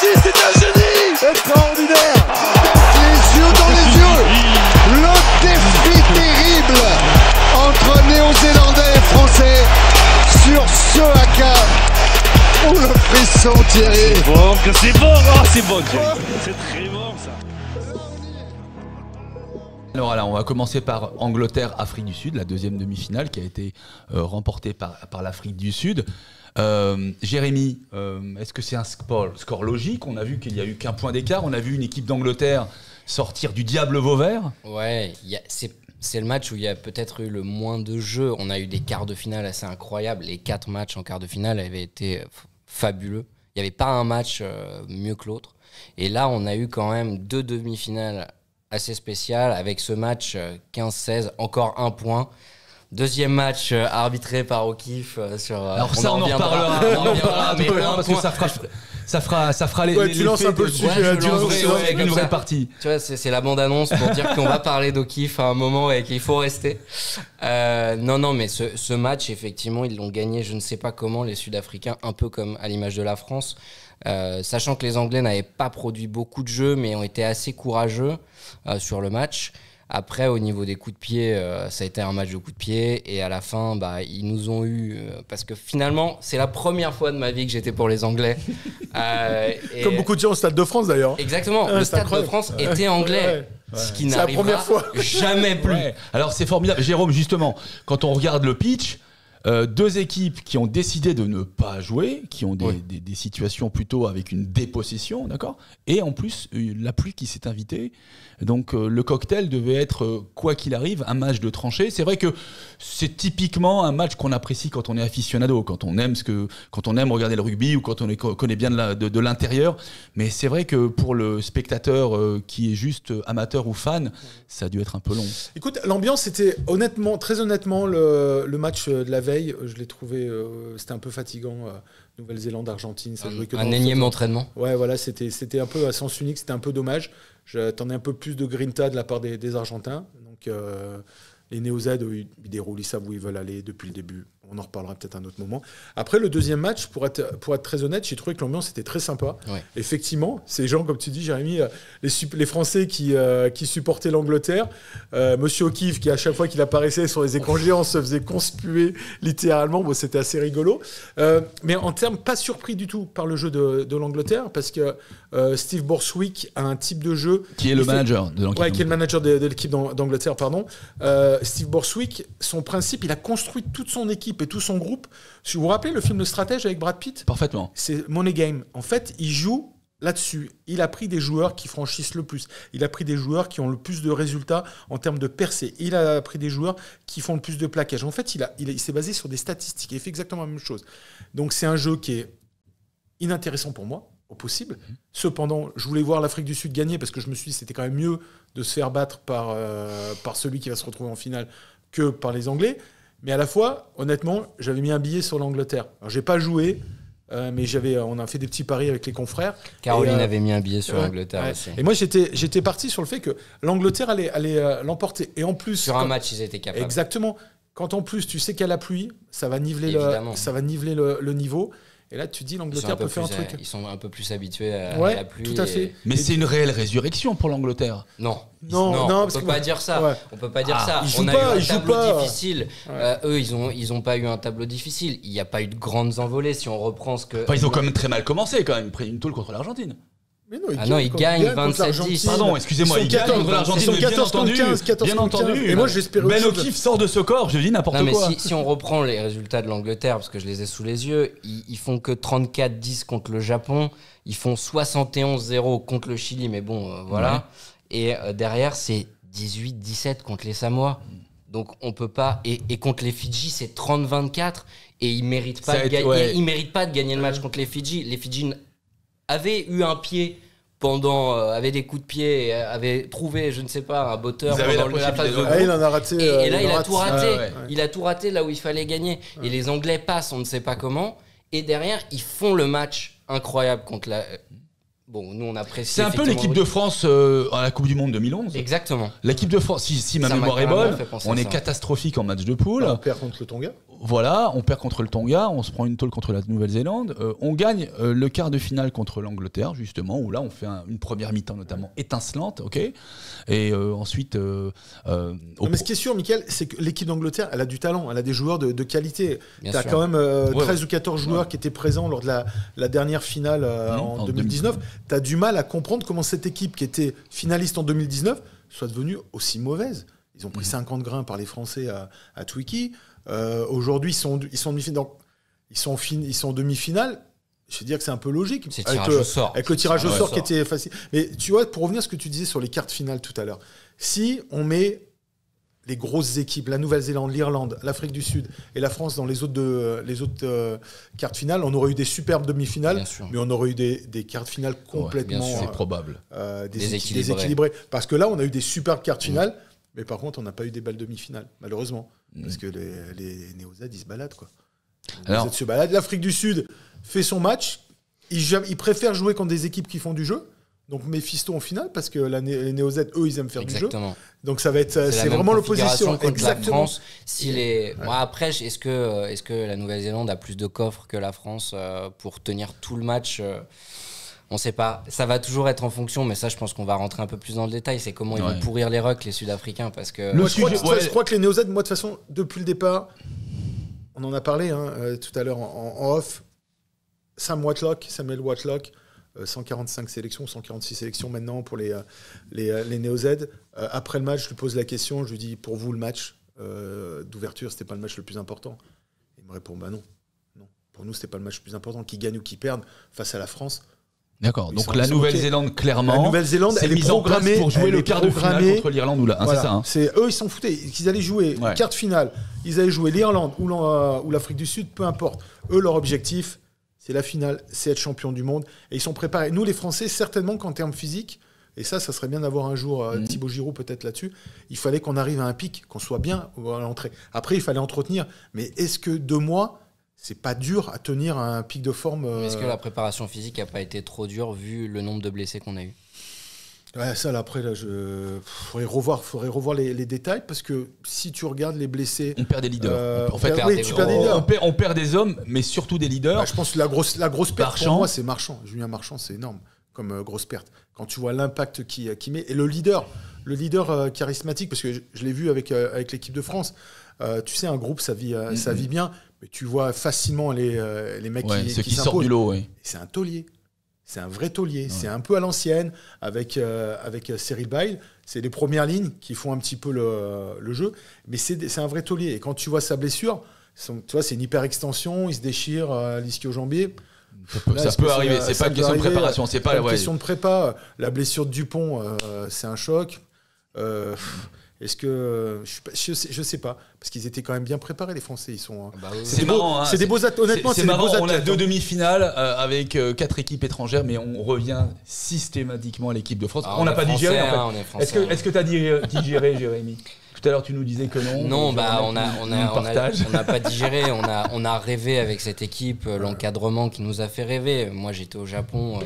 C'est un génie extraordinaire. Les yeux dans les yeux, le défi terrible entre Néo-Zélandais et Français sur ce haka. Oh le frisson Thierry. C'est bon Thierry. C'est très bon ça. Alors là, on va commencer par Angleterre-Afrique du Sud, la deuxième demi-finale qui a été remportée par l'Afrique du Sud. Jérémy, est-ce que c'est un score logique? On a vu qu'il n'y a eu qu'un point d'écart. On a vu une équipe d'Angleterre sortir du diable Vauvert. Ouais, c'est le match où il y a peut-être eu le moins de jeux. On a eu des quarts de finale assez incroyables. Les 4 matchs en quart de finale avaient été fabuleux. Il n'y avait pas un match mieux que l'autre. Et là, on a eu quand même 2 demi-finales assez spéciales avec ce match 15-16, encore un point. Deuxième match arbitré par O'Keefe sur. Alors ça, on en reparlera, mais parce que ça fera les. Ouais, tu lances un peu le sujet. Avec une vraie partie. Tu vois, c'est la bande-annonce pour dire qu'on va parler d'O'Keefe à un moment et qu'il faut rester. Non, mais ce match, effectivement, ils l'ont gagné, je ne sais pas comment, les Sud-Africains, un peu comme à l'image de la France. Sachant que les Anglais n'avaient pas produit beaucoup de jeux, mais ont été assez courageux sur le match. Après, au niveau des coups de pied, ça a été un match de coups de pied. Et à la fin, ils nous ont eu... parce que finalement, c'est la première fois de ma vie que j'étais pour les Anglais. Comme beaucoup de gens au Stade de France, d'ailleurs. Exactement. Le Stade de France était anglais. Ouais. Ce qui n'arrivera jamais plus. Ouais. Alors, c'est formidable. Jérôme, justement, quand on regarde le pitch... 2 équipes qui ont décidé de ne pas jouer, qui ont des situations plutôt avec une dépossession, d'accord ? Et en plus, la pluie qui s'est invitée. Donc, le cocktail devait être, quoi qu'il arrive, un match de tranchée. C'est vrai que c'est typiquement un match qu'on apprécie quand on est aficionado, quand on aime regarder le rugby ou quand on connaît bien de l'intérieur. Mais c'est vrai que pour le spectateur qui est juste amateur ou fan, ça a dû être un peu long. Écoute, l'ambiance était très honnêtement, le match de la veille, je l'ai trouvé, c'était un peu fatigant. Nouvelle-Zélande, Argentine, ça jouait que un énième entraînement. Ouais, voilà, c'était un peu à sens unique, c'était un peu dommage. J'attendais un peu plus de grinta de la part des Argentins. Donc, les Néo-Z, ils déroulent, ils savent où ils veulent aller depuis le début. On en reparlera peut-être à un autre moment. Après, le deuxième match, pour être très honnête, j'ai trouvé que l'ambiance était très sympa. Ouais. Effectivement, ces gens, comme tu dis, Jérémy, les Français qui supportaient l'Angleterre, Monsieur O'Keefe, qui à chaque fois qu'il apparaissait sur les écrans géants se faisait conspuer littéralement. Bon, c'était assez rigolo. Mais en termes, pas surpris du tout par le jeu de l'Angleterre, parce que Steve Borthwick a un type de jeu... Qui est le manager de l'équipe. Ouais, qui est le manager de l'équipe d'Angleterre, pardon. Steve Borthwick, son principe, il a construit toute son équipe et tout son groupe. Si vous vous rappelez le film Le Stratège avec Brad Pitt ? Parfaitement. C'est Money Game. En fait, il joue là-dessus. Il a pris des joueurs qui franchissent le plus. Il a pris des joueurs qui ont le plus de résultats en termes de percées. Il a pris des joueurs qui font le plus de plaquages. En fait, il s'est basé sur des statistiques. Il fait exactement la même chose. Donc, c'est un jeu qui est inintéressant pour moi, au possible. Cependant, je voulais voir l'Afrique du Sud gagner parce que je me suis dit que c'était quand même mieux de se faire battre par celui qui va se retrouver en finale que par les Anglais. Mais à la fois, honnêtement, j'avais mis un billet sur l'Angleterre. Alors, j'ai pas joué, mais on a fait des petits paris avec les confrères. Caroline avait mis un billet sur l'Angleterre aussi. Et moi, j'étais parti sur le fait que l'Angleterre allait l'emporter. Et en plus, sur un match, ils étaient capables. Exactement. Quand en plus, tu sais qu'il y a la pluie, ça va niveler le niveau. Et là, tu dis l'Angleterre peut faire un truc. Ils sont un peu plus habitués à la pluie. Tout à fait. Mais c'est une réelle résurrection pour l'Angleterre. Non, on peut pas dire ça. Ouais. On peut pas dire ça. On a eu un tableau difficile. Eux, ils ont pas eu un tableau difficile. Il n'y a pas eu de grandes envolées. Si on reprend ce que. Enfin, ils ont quand même très mal commencé. Ils pris une tôle contre l'Argentine. Mais non, ils gagnent 27-10. Pardon, excusez-moi, ils gagnent contre l'Argentine, bien entendu. Et moi, j'espérais Ben O'Keefe sort de ce corps, je dis n'importe quoi. Mais si on reprend les résultats de l'Angleterre, parce que je les ai sous les yeux, ils font que 34-10 contre le Japon, ils font 71-0 contre le Chili, mais bon, voilà. Ouais. Et derrière, c'est 18-17 contre les Samoa. Donc on peut pas. Et contre les Fidji, c'est 30-24. Et ils méritent pas de gagner le match contre les Fidji. Les Fidji avaient eu un pied avaient des coups de pied, avaient trouvé, je ne sais pas, un botteur pendant la phase de groupe. Il en a raté. Et là, il a tout raté. Il a tout raté là où il fallait gagner. Et les Anglais passent, on ne sait pas comment. Et derrière, ils font le match incroyable contre la. Bon, nous on apprécie. C'est un peu l'équipe de France à la Coupe du Monde 2011. Exactement. L'équipe de France, si ma Ça mémoire m'a est carrément bonne, fait penser on à est ça. catastrophique en match de poule. On perd contre le Tonga. Voilà, on perd contre le Tonga, on se prend une tôle contre la Nouvelle-Zélande. On gagne le quart de finale contre l'Angleterre, justement, où là on fait une première mi-temps notamment étincelante, ok. Et ensuite. Mais ce qui est sûr, Mickaël, c'est que l'équipe d'Angleterre, elle a du talent, elle a des joueurs de qualité. Bien Tu as sûr. quand même 13 ou 14 joueurs qui étaient présents lors de la dernière finale en 2019. Tu as du mal à comprendre comment cette équipe qui était finaliste en 2019 soit devenue aussi mauvaise. Ils ont pris 50 grains par les Français à Twiki. Aujourd'hui, ils sont en demi-finale. Ils sont en demi-finale. Je vais dire que c'est un peu logique. C'est tirage au sort. Avec le tirage au sort qui était facile. Mais tu vois, pour revenir à ce que tu disais sur les quarts finales tout à l'heure, si on met les grosses équipes, la Nouvelle-Zélande, l'Irlande, l'Afrique du Sud et la France dans les autres quarts finales, on aurait eu des superbes demi-finales, Bien sûr. mais on aurait eu des quarts finales complètement bien sûr. C'est probable. déséquilibrés. Parce que là, on a eu des superbes quarts finales, mais par contre, on n'a pas eu des belles demi-finales, malheureusement. Parce que les Néo-Z, ils se baladent, quoi. Les Alors- Néo-Z se baladent. L'Afrique du Sud fait son match. Ils préfèrent jouer contre des équipes qui font du jeu. Donc Mephisto en finale, parce que les Néo-Z, eux, ils aiment faire du jeu. Exactement. Donc ça va être, la c'est même vraiment configuration l'opposition. contre la Exactement. France. Bon, après, est-ce que la Nouvelle-Zélande a plus de coffres que la France pour tenir tout le match on sait pas. Ça va toujours être en fonction, mais ça, je pense qu'on va rentrer un peu plus dans le détail. C'est comment ils vont pourrir les rucks, les Sud-Africains, parce que. Moi, je crois que les Néo-Z, moi, de toute façon, depuis le départ, on en a parlé tout à l'heure en off. Samuel Whitelock, 145 sélections, 146 sélections maintenant pour les Néo-Z. Après le match, je lui pose la question, je lui dis, pour vous, le match d'ouverture, c'était pas le match le plus important? Il me répond, bah non. Pour nous, c'était pas le match le plus important. Qu'ils gagnent ou qu'ils perdent face à la France. D'accord, Ils donc sont- la ils sont Nouvelle-Zélande, clairement, La Nouvelle-Zélande, c'est elle est mise en place programmée pour jouer elle le est quart de finale programmée. contre l'Irlande ou Voilà. c'est ça, hein. Eux, ils s'en foutaient. Qu'ils allaient jouer quart de finale, ils allaient jouer l'Irlande ou l'Afrique du Sud, peu importe. Eux, leur objectif, c'est la finale, c'est être champion du monde. Et ils sont préparés. Nous, les Français, certainement qu'en termes physiques, et ça serait bien d'avoir un jour Thibaut Giroud peut-être là-dessus, il fallait qu'on arrive à un pic, qu'on soit bien à l'entrée. Après, il fallait entretenir. Mais est-ce que 2 mois, c'est pas dur à tenir un pic de forme Est-ce que la préparation physique n'a pas été trop dure vu le nombre de blessés qu'on a eu? Ouais, ça, là, après, là, faudrait revoir les détails, parce que si tu regardes les blessés... On perd des leaders. En fait, tu perds des leaders. on perd des hommes, mais surtout des leaders. Bah, je pense que la grosse perte Marchand. pour moi, c'est Marchand. Julien Marchand, c'est énorme comme grosse perte. Quand tu vois l'impact qu'il met. Et le leader charismatique, parce que je l'ai vu avec l'équipe de France. Tu sais, un groupe, ça vit bien, mais tu vois facilement les mecs ceux qui sortent s'imposent. du lot, oui. C'est un taulier. C'est un vrai taulier. C'est un peu à l'ancienne, avec Cyril Bail. C'est les premières lignes qui font un petit peu le jeu. Mais c'est un vrai taulier. Et quand tu vois sa blessure, tu vois, c'est une hyper-extension. Il se déchire l'ischio-jambier. Ça peut arriver. C'est pas une question de préparation. C'est pas une question de prépa. La blessure de Dupont, c'est un choc. Est-ce que je sais pas, parce qu'ils étaient quand même bien préparés, les Français. Ils sont. C'est marrant. Hein, c'est des beaux athlètes. Honnêtement, c'est des marrant. beaux On a athlètes, 2 demi-finales avec 4 équipes étrangères, mais on revient systématiquement à l'équipe de France. On n'a pas digéré. En fait. Est-ce que tu as digéré, Jérémy? Tout à l'heure, tu nous disais que non. Non, on n'a pas digéré. On a rêvé avec cette équipe, l'encadrement qui nous a fait rêver. Moi, j'étais au Japon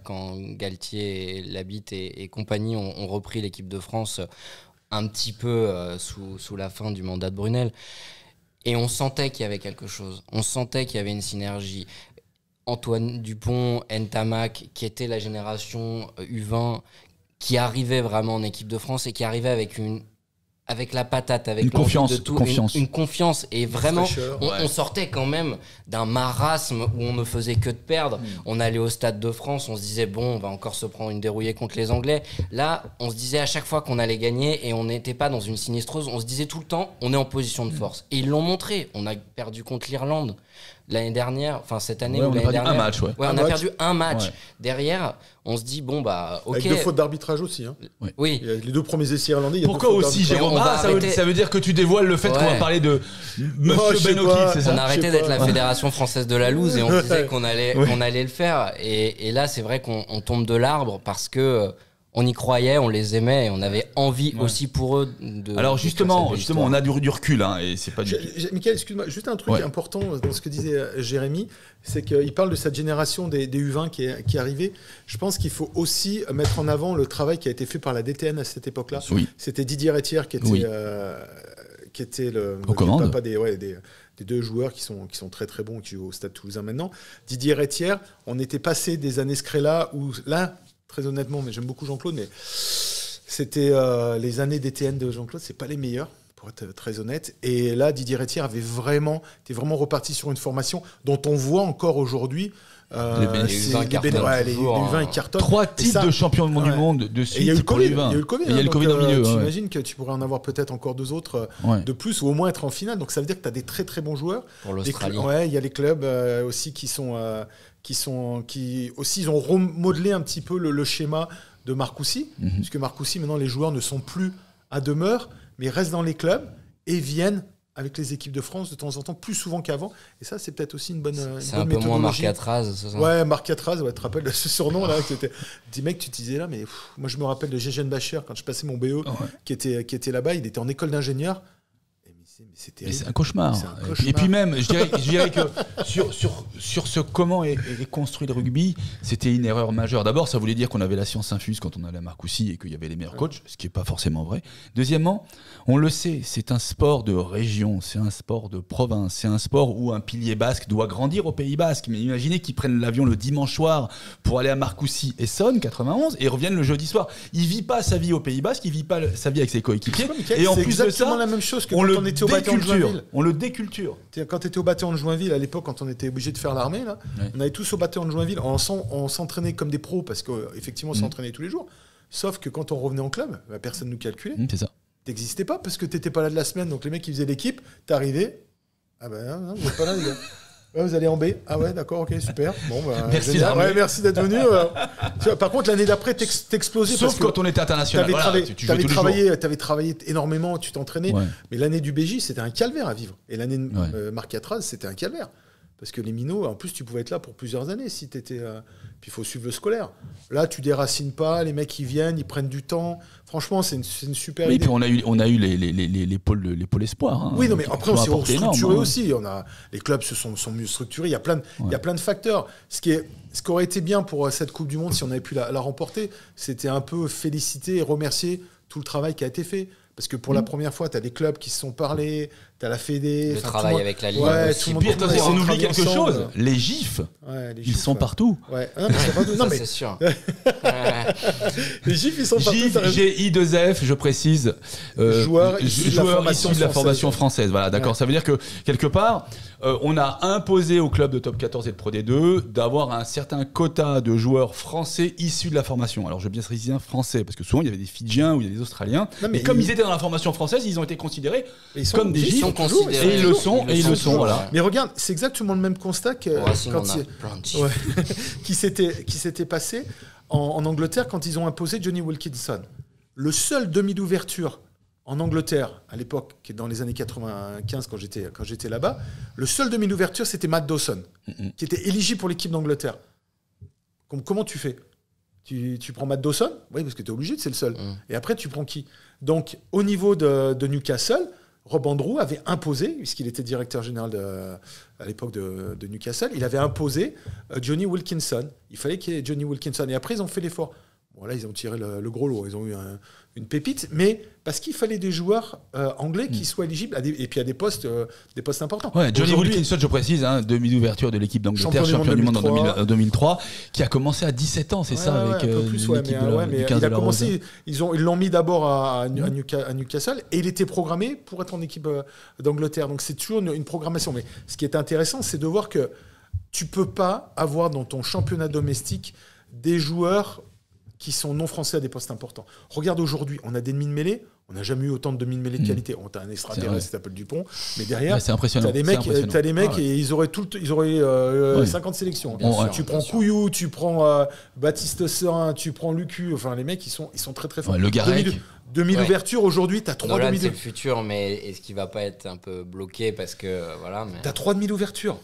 quand Galtier, Labitte et compagnie ont repris l'équipe de France un petit peu sous la fin du mandat de Brunel. Et on sentait qu'il y avait quelque chose. On sentait qu'il y avait une synergie. Antoine Dupont, Ntamak, qui était la génération U20, qui arrivait vraiment en équipe de France et qui arrivait avec la patate, avec une confiance, de tout, une confiance. Et vraiment, on sortait quand même d'un marasme où on ne faisait que de perdre. On allait au Stade de France, on se disait, bon, on va encore se prendre une dérouillée contre les Anglais. Là, on se disait à chaque fois qu'on allait gagner et on n'était pas dans une sinistreuse, on se disait tout le temps, on est en position de force. Et ils l'ont montré. On a perdu contre l'Irlande l'année dernière, enfin cette année ou l'année dernière. Un match, on a perdu un match. Derrière, on se dit, bon, bah, ok. Avec 2 fautes d'arbitrage aussi. Hein. Oui. Les 2 premiers essais irlandais. Pourquoi aussi, Jérôme? Ça veut dire que tu dévoiles le fait qu'on va parler de Monsieur Ben O'Keefe, c'est ça? On a arrêté d'être la Fédération Française de la Loose et on disait qu'on allait le faire. Et là, c'est vrai qu'on tombe de l'arbre parce que on y croyait, on les aimait et on avait envie aussi pour eux de. Alors justement, on a du recul, hein, et c'est pas du. Michael, excuse-moi, juste un truc important dans ce que disait Jérémy, c'est qu'il parle de cette génération des U20 qui est arrivée. Je pense qu'il faut aussi mettre en avant le travail qui a été fait par la DTN à cette époque-là. Oui. C'était Didier Rétière qui était le papa des deux joueurs qui sont très très bons, qui jouent au Stade Toulousain maintenant. Didier Rétière, on était passé des années Scrella où là, très honnêtement, mais j'aime beaucoup Jean-Claude, mais c'était les années DTN de Jean-Claude, c'est pas les meilleures, pour être très honnête. Et là, Didier Rétière était vraiment reparti sur une formation dont on voit encore aujourd'hui. Les U20 ils cartonnent. 3 titres de champion du monde de suite. Il y a eu le Covid. Il y a eu le Covid au milieu. Tu imagines que tu pourrais en avoir peut-être encore 2 autres de plus, ou au moins être en finale. Donc ça veut dire que tu as des très très bons joueurs. Pour l'Australie. Il y a les clubs aussi qui aussi ils ont remodelé un petit peu le schéma de Marcoussis, puisque Marcoussis maintenant les joueurs ne sont plus à demeure, mais restent dans les clubs et viennent avec les équipes de France de temps en temps, plus souvent qu'avant. Et ça, c'est peut-être aussi une bonne méthodologie. C'est un peu moins Marc Atraz, c'est ça ? Ouais, Marc Atraz, tu te rappelles de ce surnom-là Dis mec, tu disais là, mais moi je me rappelle de Gégène Bacher, quand je passais mon BE, qui était là-bas, il était en école d'ingénieur. Mais c'est un cauchemar. Et puis même, je dirais que sur ce comment est construit le rugby, c'était une erreur majeure. D'abord, ça voulait dire qu'on avait la science infuse quand on allait à Marcoussis et qu'il y avait les meilleurs coachs, ce qui n'est pas forcément vrai. Deuxièmement, on le sait, c'est un sport de région, c'est un sport de province, c'est un sport où un pilier basque doit grandir au Pays Basque. Mais imaginez qu'ils prennent l'avion le dimanche soir pour aller à Marcoussis et Essonne, 91, et reviennent le jeudi soir. Il vit pas sa vie au Pays Basque, il vit pas sa vie avec ses coéquipiers. Et en plus de ça, la même chose que quand on était au Bâton de Joinville. On le déculture. Quand tu étais au Bâton de Joinville, à l'époque, quand on était obligé de faire l'armée, là, on allait tous au Bâton de Joinville. On s'entraînait comme des pros parce qu'effectivement, on s'entraînait tous les jours. Sauf que quand on revenait en club, personne ne nous calculait. C'est ça. T'existais pas parce que t'étais pas là de la semaine. Donc les mecs qui faisaient l'équipe, t'arrivais. Ah ben non, vous n'êtes pas là, les gars. Ouais, vous allez en B. Ah ouais, d'accord, ok, super. Bon, merci, merci d'être venu. Par contre, l'année d'après, t'explosais. Sauf quand on était international. T'avais travaillé énormément, tu t'entraînais. Ouais. Mais l'année du BJ, c'était un calvaire à vivre. Et l'année de Marc Atraz, c'était un calvaire. Parce que les minots, en plus, tu pouvais être là pour plusieurs années si t'étais. Puis il faut suivre le scolaire. Là, tu déracines pas, les mecs ils viennent, ils prennent du temps. Franchement, c'est une super idée. Et puis on a eu les pôles espoirs. Hein, oui, non, mais après on s'est restructuré aussi. Les clubs sont mieux structurés. Il y a plein de facteurs. Ce qui aurait été bien pour cette Coupe du Monde, si on avait pu la remporter, c'était un peu féliciter et remercier tout le travail qui a été fait. Parce que pour la première fois, tu as des clubs qui se sont parlés, tu as la Fédé. Le travail avec la Ligue. Tout le monde. Attendez, on oublie quelque chose. Les gifs, ils sont partout. Ouais. Non, mais c'est sûr. Les gifs, ils sont partout. GIF, G-I-2-F, je précise. Joueurs issus de la formation française. Voilà, d'accord. Ça veut dire que, quelque part, on a imposé aux clubs de top 14 et de Pro D2 d'avoir un certain quota de joueurs français issus de la formation. Alors, je veux bien préciser français, parce que souvent, il y avait des Fidjiens ou il y a des Australiens. Mais comme ils étaient dans la formation française, ils ont été considérés comme des gifs. Et ils le sont, voilà. Mais regarde, c'est exactement le même constat qui s'était passé en Angleterre quand ils ont imposé Johnny Wilkinson. Le seul demi d'ouverture en Angleterre, à l'époque, qui est dans les années 95, quand j'étais là-bas, le seul demi d'ouverture, c'était Matt Dawson, qui était éligible pour l'équipe d'Angleterre. Comment tu fais ? Tu prends Matt Dawson ? Oui, parce que tu es obligé, c'est le seul. Et après, tu prends qui ? Donc, au niveau de Newcastle, Rob Andrew avait imposé, puisqu'il était directeur général à l'époque de Newcastle, il avait imposé Johnny Wilkinson. Il fallait qu'il y ait Johnny Wilkinson. Et après, ils ont fait l'effort. Bon, là, ils ont tiré le gros lot. Ils ont eu une pépite, mais parce qu'il fallait des joueurs anglais qui soient éligibles et puis à des postes importants. Ouais, Johnny Wilkinson, je précise, demi d'ouverture de l'équipe d'Angleterre, champion du monde en 2003, qui a commencé à 17 ans, c'est ça, avec l'équipe mais il a commencé. Ils l'ont mis d'abord à Newcastle et il était programmé pour être en équipe d'Angleterre. Donc c'est toujours une programmation. Mais ce qui est intéressant, c'est de voir que tu peux pas avoir dans ton championnat domestique des joueurs qui sont non français à des postes importants. Regarde aujourd'hui, on a des demi-mêlées, on n'a jamais eu autant de demi-mêlées de qualité. On a un extraterrestre qui s'appelle Dupont, mais derrière, c'est impressionnant. T'as des mecs et ils auraient 50 sélections. Tu prends Couillou, tu prends Baptiste Serin, tu prends Lucu, enfin les mecs ils sont très très forts. Le Garec. Demi d'ouverture aujourd'hui, t'as 3 demi d'ouverture. C'est le futur, mais est-ce qu'il va pas être un peu bloqué parce que voilà. T'as 3 demi d'ouverture.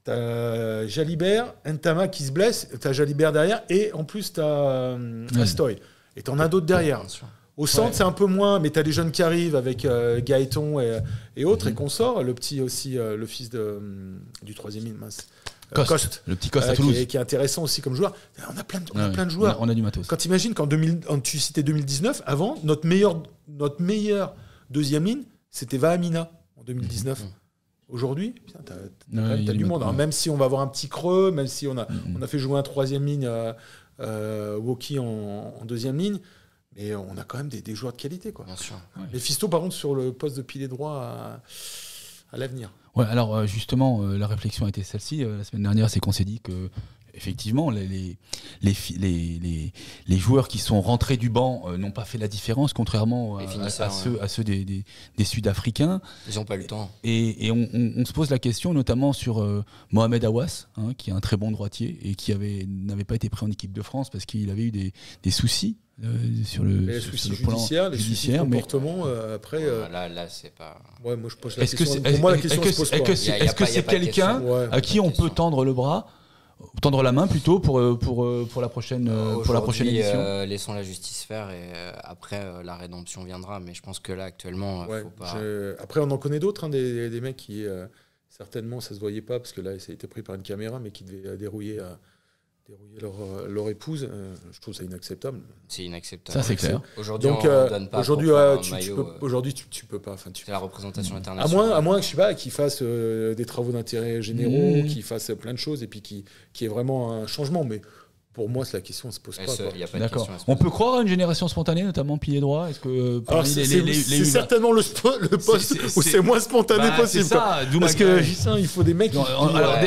T'as Jalibert, Ntama qui se blesse, t'as Jalibert derrière, et en plus t'as Astoy. Et t'en as d'autres derrière. Bien sûr. Au centre, c'est un peu moins, mais t'as des jeunes qui arrivent avec Gaëton et autres, et qu'on sort. Le petit aussi, le fils du troisième ligne, mince. Coste. Le petit Coste à Toulouse. Qui est intéressant aussi comme joueur. On a plein de joueurs. On a du matos. Quand tu imagines tu citais 2019, avant, notre meilleur deuxième ligne, c'était Vahamina en 2019. Aujourd'hui, t'as du monde. Alors, même si on va avoir un petit creux, même si on a fait jouer un troisième ligne, Woki en deuxième ligne, mais on a quand même des joueurs de qualité, quoi. Bien sûr. Les Fisto, par contre, sur le poste de pilier droit à l'avenir. Ouais, alors justement, la réflexion a été celle-ci. La semaine dernière, c'est qu'on s'est dit que effectivement, les joueurs qui sont rentrés du banc n'ont pas fait la différence, contrairement à ceux des Sud-Africains. Ils n'ont pas eu le temps. Et on se pose la question notamment sur Mohamed Awas, qui est un très bon droitier et qui n'avait pas été pris en équipe de France parce qu'il avait eu des soucis. Sur le plan judiciaire, mais comportement après là c'est pas. Ouais, moi je pose la question. Pour moi la question se pose pas. Est-ce que c'est quelqu'un à qui on peut tendre le bras, tendre la main plutôt pour la prochaine édition? Laissons la justice faire et après la rédemption viendra, mais je pense que là actuellement faut pas. Après on en connaît d'autres, des mecs qui certainement ça se voyait pas parce que là ça a été pris par une caméra, mais qui devaient dérouiller leur épouse. Je trouve ça inacceptable. C'est inacceptable. Ça, c'est clair. Aujourd'hui, tu peux pas. C'est la représentation internationale. À moins je sais pas, qu'ils fassent des travaux d'intérêt généraux, qu'ils fassent plein de choses et puis qu'il y ait vraiment un changement. Mais pour moi, la question ne se pose pas. D'accord. On peut croire à une génération spontanée, notamment pilier droit. Est-ce que c'est certainement le poste où c'est moins spontané possible. C'est ça. Parce que il faut des mecs.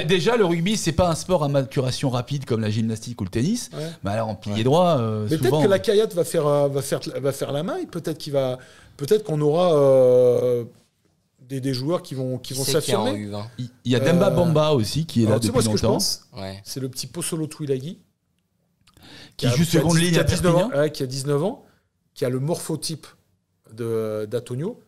Déjà, le rugby, c'est pas un sport à maturation rapide comme la gymnastique ou le tennis. Ouais. Mais alors en pilier droit, mais souvent, peut-être que la Kayat va faire la main. Peut-être qu'on aura des joueurs qui vont s'affirmer. Il y a Demba Bamba aussi qui est là depuis longtemps. Ce que je pense, c'est le petit Posolo Twilagi. Qui joue seconde ligne à Perpignan. Qui a 19 ans, qui a le morphotype d'Antonio.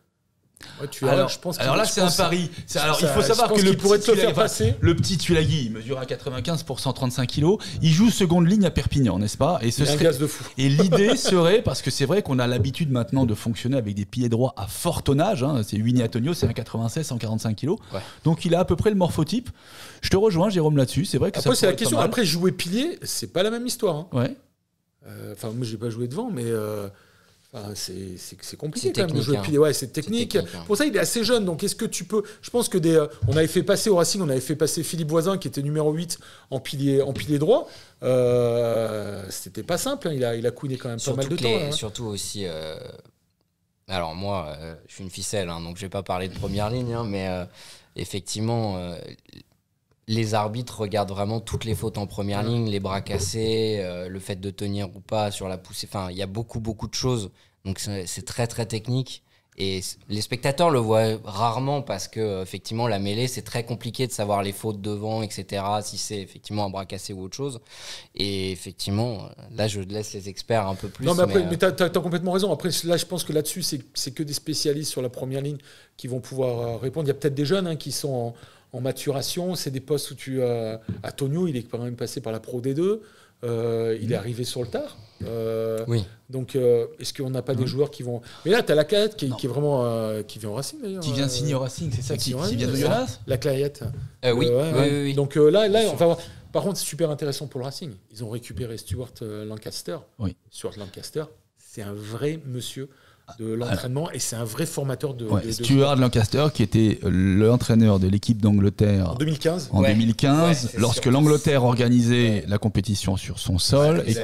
Alors là, c'est un pari. Il faut savoir que le petit Tulagi, il mesure 1,95 pour 135 kg. Il joue seconde ligne à Perpignan, n'est-ce pas? C'est un gaz de fou. Et l'idée serait, parce que c'est vrai qu'on a l'habitude maintenant de fonctionner avec des piliers droits à fort tonnage. C'est Winnie Antonio, c'est 1,96, 145 kg. Ouais. Donc il a à peu près le morphotype. Je te rejoins, Jérôme, là-dessus. C'est vrai que après, c'est la question. Après, jouer pilier, c'est pas la même histoire. Ouais. Moi, j'ai pas joué devant, mais. C'est compliqué quand même de jouer pilier. Ouais, c'est technique. Pour ça, il est assez jeune. Donc, est-ce que tu peux. Je pense que on avait fait passer au Racing, on avait fait passer Philippe Voisin, qui était numéro 8 en pilier droit. C'était pas simple. Il a couiné quand même pas mal de temps. Surtout aussi. Alors, moi, je suis une ficelle, donc je vais pas parler de première ligne, mais effectivement. Les arbitres regardent vraiment toutes les fautes en première ligne, les bras cassés, le fait de tenir ou pas sur la poussée. Enfin, il y a beaucoup de choses. Donc, c'est très, très technique. Et les spectateurs le voient rarement parce que, effectivement, la mêlée, c'est très compliqué de savoir les fautes devant, etc. Si c'est effectivement un bras cassé ou autre chose. Et effectivement, là, je laisse les experts un peu plus. Non, mais t'as complètement raison. Après, là, je pense que là-dessus, c'est que des spécialistes sur la première ligne qui vont pouvoir répondre. Il y a peut-être des jeunes qui sont en maturation, c'est des postes où Antonio, il est quand même passé par la Pro D2, il est arrivé sur le tard. Oui. Donc, est-ce qu'on n'a pas des joueurs qui vont... Mais là, tu as la Clayette qui est vraiment... qui vient au Racing, d'ailleurs. Qui vient signer au Racing, c'est ça, qui vient de Jonas. La Clayette. Oui. Donc là, on va voir... Par contre, c'est super intéressant pour le Racing. Ils ont récupéré Stuart Lancaster. Oui. Stuart Lancaster, c'est un vrai monsieur de l'entraînement et c'est un vrai formateur de Stuart Lancaster qui était l'entraîneur de l'équipe d'Angleterre en 2015 lorsque l'Angleterre organisait la compétition sur son sol et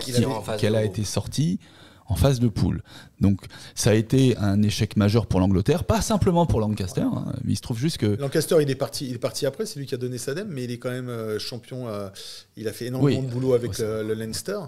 qu'elle a été sortie en phase de poule. Donc ça a été un échec majeur pour l'Angleterre, pas simplement pour Lancaster, mais il se trouve juste que Lancaster il est parti après, c'est lui qui a donné Sadem, mais il est quand même champion, il a fait énormément de boulot avec le Leinster.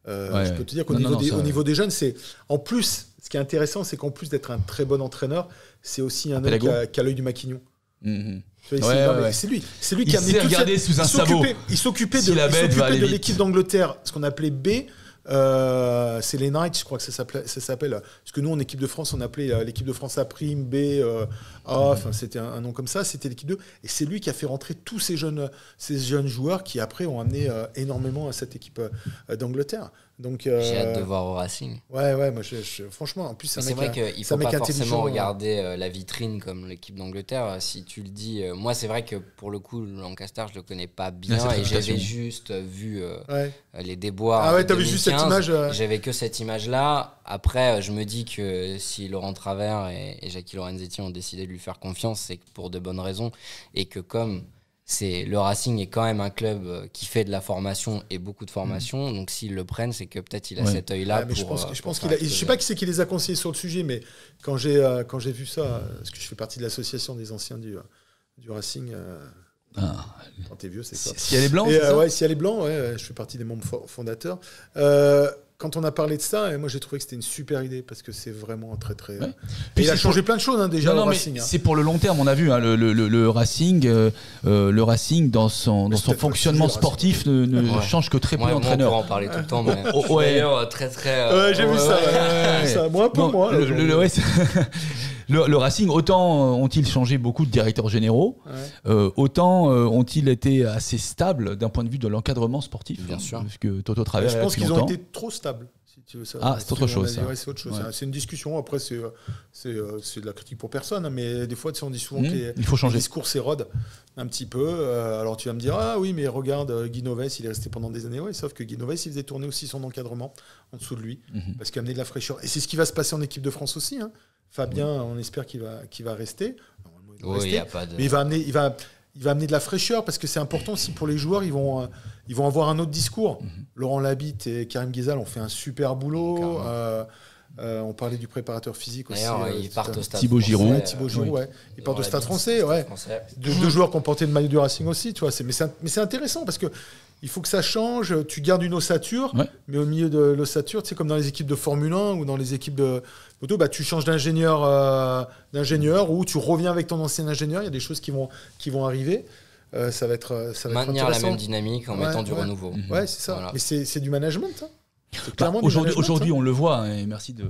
Je peux te dire qu'au niveau des jeunes, c'est en plus, ce qui est intéressant, c'est qu'en plus d'être un très bon entraîneur, c'est aussi un homme qui a l'œil du maquignon. C'est lui qui a amené regardé sous un sabot. Il s'occupait de l'équipe d'Angleterre, ce qu'on appelait B. C'est les Knights, je crois que ça s'appelle. Parce que nous, en équipe de France, on appelait l'équipe de France A', B, A. Enfin, c'était un nom comme ça. C'était l'équipe 2. Et c'est lui qui a fait rentrer tous ces jeunes joueurs qui après ont amené énormément à cette équipe d'Angleterre. Donc, J'ai hâte de voir au Racing. Ouais, moi, franchement, en plus, c'est vrai qu'il ne faut pas forcément regarder la vitrine comme l'équipe d'Angleterre. Si tu le dis, moi, c'est vrai que pour le coup, Lancaster, je le connais pas bien et j'avais juste vu les déboires. Ah ouais, t'avais juste cette image. J'avais que cette image-là. Après, je me dis que si Laurent Travers et Jackie Lorenzetti ont décidé de lui faire confiance, c'est pour de bonnes raisons et que comme le Racing est quand même un club qui fait de la formation et beaucoup de formation. Donc s'ils le prennent, c'est que peut-être il a cet œil-là. Je pense qu'il a. Je sais pas qui c'est qui les a conseillés sur le sujet, mais quand j'ai vu ça, parce que je fais partie de l'association des anciens du Racing. Quand t'es vieux, c'est ça. Si elle est blanche. Ouais, si elle est blanche, je fais partie des membres fondateurs. Quand on a parlé de ça, moi j'ai trouvé que c'était une super idée parce que c'est vraiment très très. Ouais. Et il a changé plein de choses déjà. Non, le Racing. C'est pour le long terme. On a vu le Racing dans son fonctionnement sportif ne change que très peu d'entraîneurs. On peut en parler tout le temps, mais d'ailleurs très très. J'ai vu ça. Moi un peu moins. Le Racing, autant ont-ils changé beaucoup de directeurs généraux, autant ont-ils été assez stables d'un point de vue de l'encadrement sportif. Bien sûr. Parce que Toto Travers. Je pense qu'ils ont été trop stables. Si tu veux ça. C'est autre chose. C'est autre chose. C'est une discussion. Après, c'est de la critique pour personne. Mais des fois, on dit souvent que les discours s'érodent un petit peu. Alors tu vas me dire, ah oui, mais regarde, Guy Novès, il est resté pendant des années. Ouais, sauf que Guy Novès, il faisait tourner aussi son encadrement en dessous de lui. Parce qu'il amenait de la fraîcheur. Et c'est ce qui va se passer en équipe de France aussi. Fabien, on espère qu'il va rester. Normalement, il va rester. Y a pas de... Mais il va amener de la fraîcheur parce que c'est important aussi pour les joueurs. Ils vont avoir un autre discours. Laurent Labitte et Karim Ghezal ont fait un super boulot. On parlait du préparateur physique aussi. D'ailleurs, ils partent au Stade Thibaut Giroud. Ils partent au Stade français. Deux joueurs qui ont porté le maillot du Racing aussi. Tu vois, mais c'est intéressant parce que il faut que ça change. Tu gardes une ossature, mais au milieu de l'ossature, tu sais, comme dans les équipes de Formule 1 ou dans les équipes de moto, tu changes d'ingénieur ou tu reviens avec ton ancien ingénieur. Il y a des choses qui vont arriver. Ça va être maintenir la même dynamique en mettant du renouveau. Ouais, c'est ça. Voilà. Mais c'est du management. Aujourd'hui, on le voit, et merci de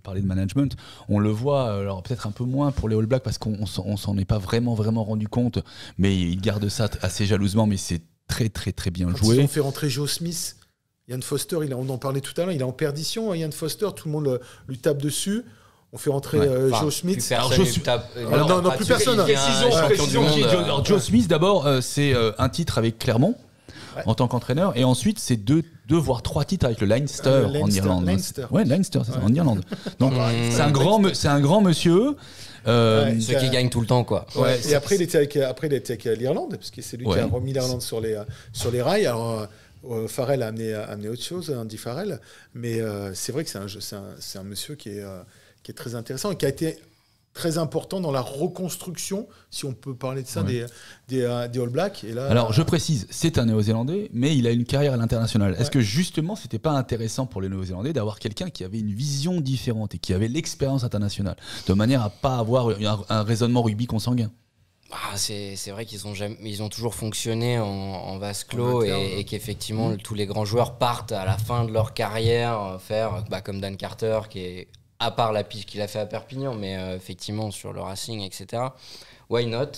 parler de management. On le voit, alors peut-être un peu moins pour les All Blacks parce qu'on s'en est pas vraiment rendu compte, mais ils gardent ça assez jalousement, mais c'est très très très bien joué. Ils ont fait rentrer Joe Smith, Ian Foster, on en parlait tout à l'heure, il est en perdition. Ian Foster, tout le monde lui tape dessus. On fait rentrer Joe Smith. Plus personne. Précisons Joe Smith, d'abord, c'est un titre avec Clermont. En tant qu'entraîneur, et ensuite c'est deux voire 3 titres avec le Leinster en Irlande. Leinster, c'est ça, en Irlande. Donc c'est un grand monsieur. Ceux qui gagnent tout le temps, quoi. Et après il était avec l'Irlande, parce que c'est lui qui a remis l'Irlande sur les rails. Alors Farrell a amené autre chose, Andy Farrell, mais c'est vrai que c'est un monsieur qui est très intéressant et qui a été très important dans la reconstruction, si on peut parler de ça, des All Blacks. Et là, alors, je précise, c'est un Néo-Zélandais, mais il a une carrière à l'international. Est-ce que justement, c'était pas intéressant pour les Néo-Zélandais d'avoir quelqu'un qui avait une vision différente et qui avait l'expérience internationale, de manière à pas avoir un raisonnement rugby consanguin? C'est vrai qu'ils ont toujours fonctionné en vase clos et qu'effectivement, tous les grands joueurs partent à la fin de leur carrière faire comme Dan Carter, qui est... à part la pige qu'il a fait à Perpignan, mais effectivement sur le Racing, etc. Why not?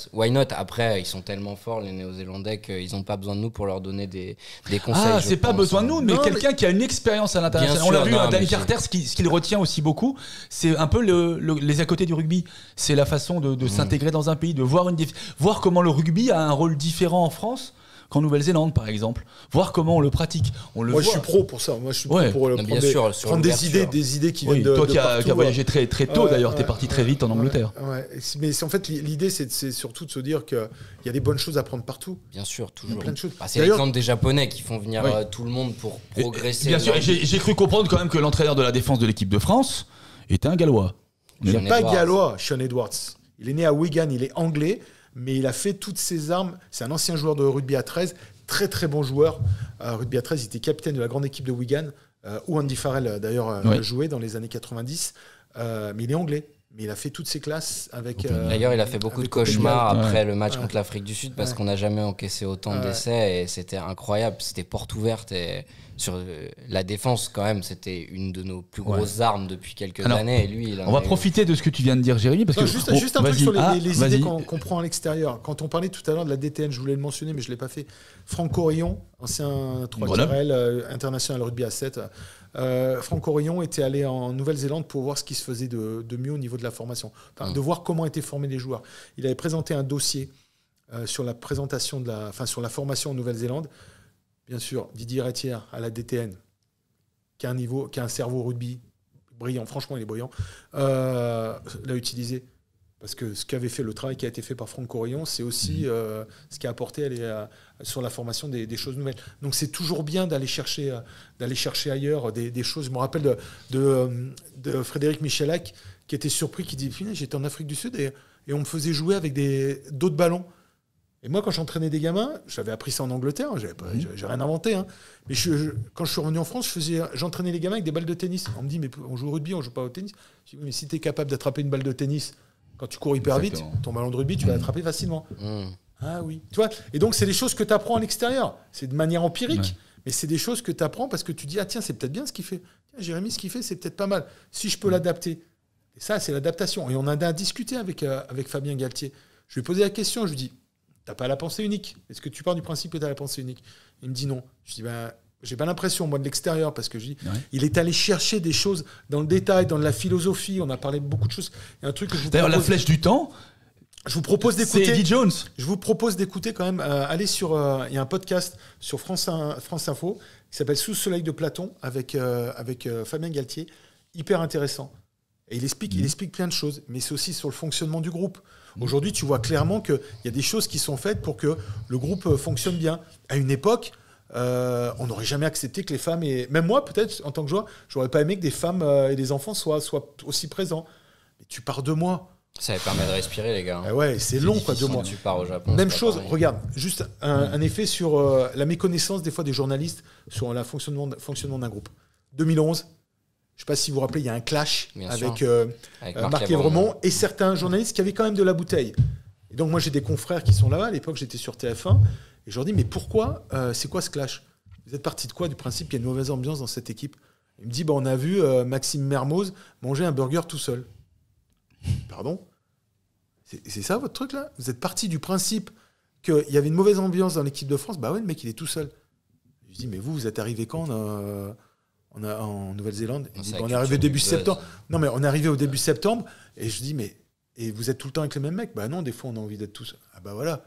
Après, ils sont tellement forts, les Néo-Zélandais, qu'ils n'ont pas besoin de nous pour leur donner des conseils. C'est pas besoin de nous, mais quelqu'un qui a une expérience à l'international. On l'a vu, Dan Carter, ce qui le retient aussi beaucoup, c'est un peu les à côté du rugby. C'est la façon de s'intégrer dans un pays, de voir comment le rugby a un rôle différent en France qu'en Nouvelle-Zélande, par exemple. Voir comment on le pratique. Je suis pro pour ça. Moi, je suis pro pour prendre des idées qui viennent de toi qui as voyagé très, très tôt, d'ailleurs, tu es parti très vite en Angleterre. Mais en fait, l'idée, c'est surtout de se dire qu'il y a des bonnes choses à prendre partout. Bien sûr, toujours. Plein de choses. C'est l'exemple des Japonais qui font venir tout le monde pour progresser. Bien sûr, j'ai cru comprendre quand même que l'entraîneur de la défense de l'équipe de France était un Gallois. Il n'est pas gallois, Sean Edwards. Il est né à Wigan, il est anglais. Mais il a fait toutes ses armes. C'est un ancien joueur de rugby à 13, très très bon joueur. Rugby à 13, il était capitaine de la grande équipe de Wigan, où Andy Farrell d'ailleurs jouait dans les années 90. Mais il est anglais. Mais il a fait toutes ses classes avec... D'ailleurs, il a fait beaucoup de cauchemars après le match contre l'Afrique du Sud parce qu'on n'a jamais encaissé autant d'essais et c'était incroyable. C'était porte ouverte et sur la défense, quand même, c'était une de nos plus grosses armes depuis quelques années. Et lui, on va profiter de ce que tu viens de dire, Jérémy. Parce que juste un truc sur les idées qu'on prend à l'extérieur. Quand on parlait tout à l'heure de la DTN, je voulais le mentionner, mais je ne l'ai pas fait. Franck Corillon ancien 3 Grenoble. KRL, international rugby à 7. Franck Orion était allé en Nouvelle-Zélande pour voir ce qui se faisait de mieux au niveau de la formation, de voir comment étaient formés les joueurs. Il avait présenté un dossier sur la présentation sur la formation en Nouvelle-Zélande. Bien sûr, Didier Retière à la DTN, qui a un cerveau rugby brillant, franchement il est brillant, l'a utilisé. Parce que ce qu'avait fait le travail qui a été fait par Franck Orion, c'est aussi ce qui a apporté sur la formation des choses nouvelles. Donc c'est toujours bien d'aller chercher ailleurs des choses. Je me rappelle de Frédéric Michalak qui était surpris, qui dit « J'étais en Afrique du Sud et on me faisait jouer avec d'autres ballons. » Et moi, quand j'entraînais des gamins, j'avais appris ça en Angleterre, j'ai rien inventé. Hein. Mais quand je suis revenu en France, j'entraînais les gamins avec des balles de tennis. On me dit « Mais on joue au rugby, on joue pas au tennis. » Je dis « Mais si tu es capable d'attraper une balle de tennis, quand tu cours hyper vite, ton ballon de rugby, tu vas l'attraper facilement. » Ah oui. Tu vois. Et donc, c'est des choses que tu apprends à l'extérieur. C'est de manière empirique, mais c'est des choses que tu apprends parce que tu dis « Ah tiens, c'est peut-être bien ce qu'il fait. Tiens, Jérémy, ce qu'il fait, c'est peut-être pas mal. Si je peux l'adapter. » Et ça, c'est l'adaptation. Et on en a discuté avec Fabien Galtier. Je lui ai posé la question, je lui ai dit « T'as pas la pensée unique. Est-ce que tu pars du principe que tu as la pensée unique ?» Il me dit non. Je dis j'ai pas l'impression, moi, de l'extérieur, parce que il est allé chercher des choses dans le détail, dans la philosophie. On a parlé de beaucoup de choses. Il y a un truc que je vous D'ailleurs, propose. la flèche du temps, Je vous propose d'écouter. c'est Eddie Jones. Je vous propose d'écouter quand même. Allez sur. Il y a un podcast sur France Info qui s'appelle Sous le soleil de Platon avec Fabien Galtier. Hyper intéressant. Et il explique plein de choses. Mais c'est aussi sur le fonctionnement du groupe. Aujourd'hui, tu vois clairement qu'il y a des choses qui sont faites pour que le groupe fonctionne bien. À une époque, on n'aurait jamais accepté que les femmes, et même moi peut-être en tant que joueur, j'aurais pas aimé que des femmes et des enfants soient aussi présents. Mais tu pars 2 mois. Ça permet de respirer, les gars. Ah ouais, c'est long, quoi, 2 mois. Tu pars au Japon. Même c'est pas chose, pareil. regarde, juste un effet sur la méconnaissance des fois des journalistes sur le fonctionnement d'un groupe. 2011, je ne sais pas si vous vous rappelez, il y a un clash Bien avec sûr. Marc Évremont et certains journalistes qui avaient quand même de la bouteille. Et donc moi j'ai des confrères qui sont là-bas, à l'époque j'étais sur TF1, et je leur dis mais pourquoi, c'est quoi ce clash? Vous êtes parti de quoi? Du principe qu'il y a une mauvaise ambiance dans cette équipe? Il me dit on a vu Maxime Mermoz manger un burger tout seul. Pardon? C'est ça votre truc là? Vous êtes parti du principe qu'il y avait une mauvaise ambiance dans l'équipe de France? Bah ouais, le mec il est tout seul. Je dis mais vous êtes arrivé quand en Nouvelle-Zélande? Il dit, on est arrivé début septembre. Non mais on est arrivé au début septembre et je dis mais et vous êtes tout le temps avec les mêmes mecs? Bah non, des fois on a envie d'être tous. Ah bah voilà.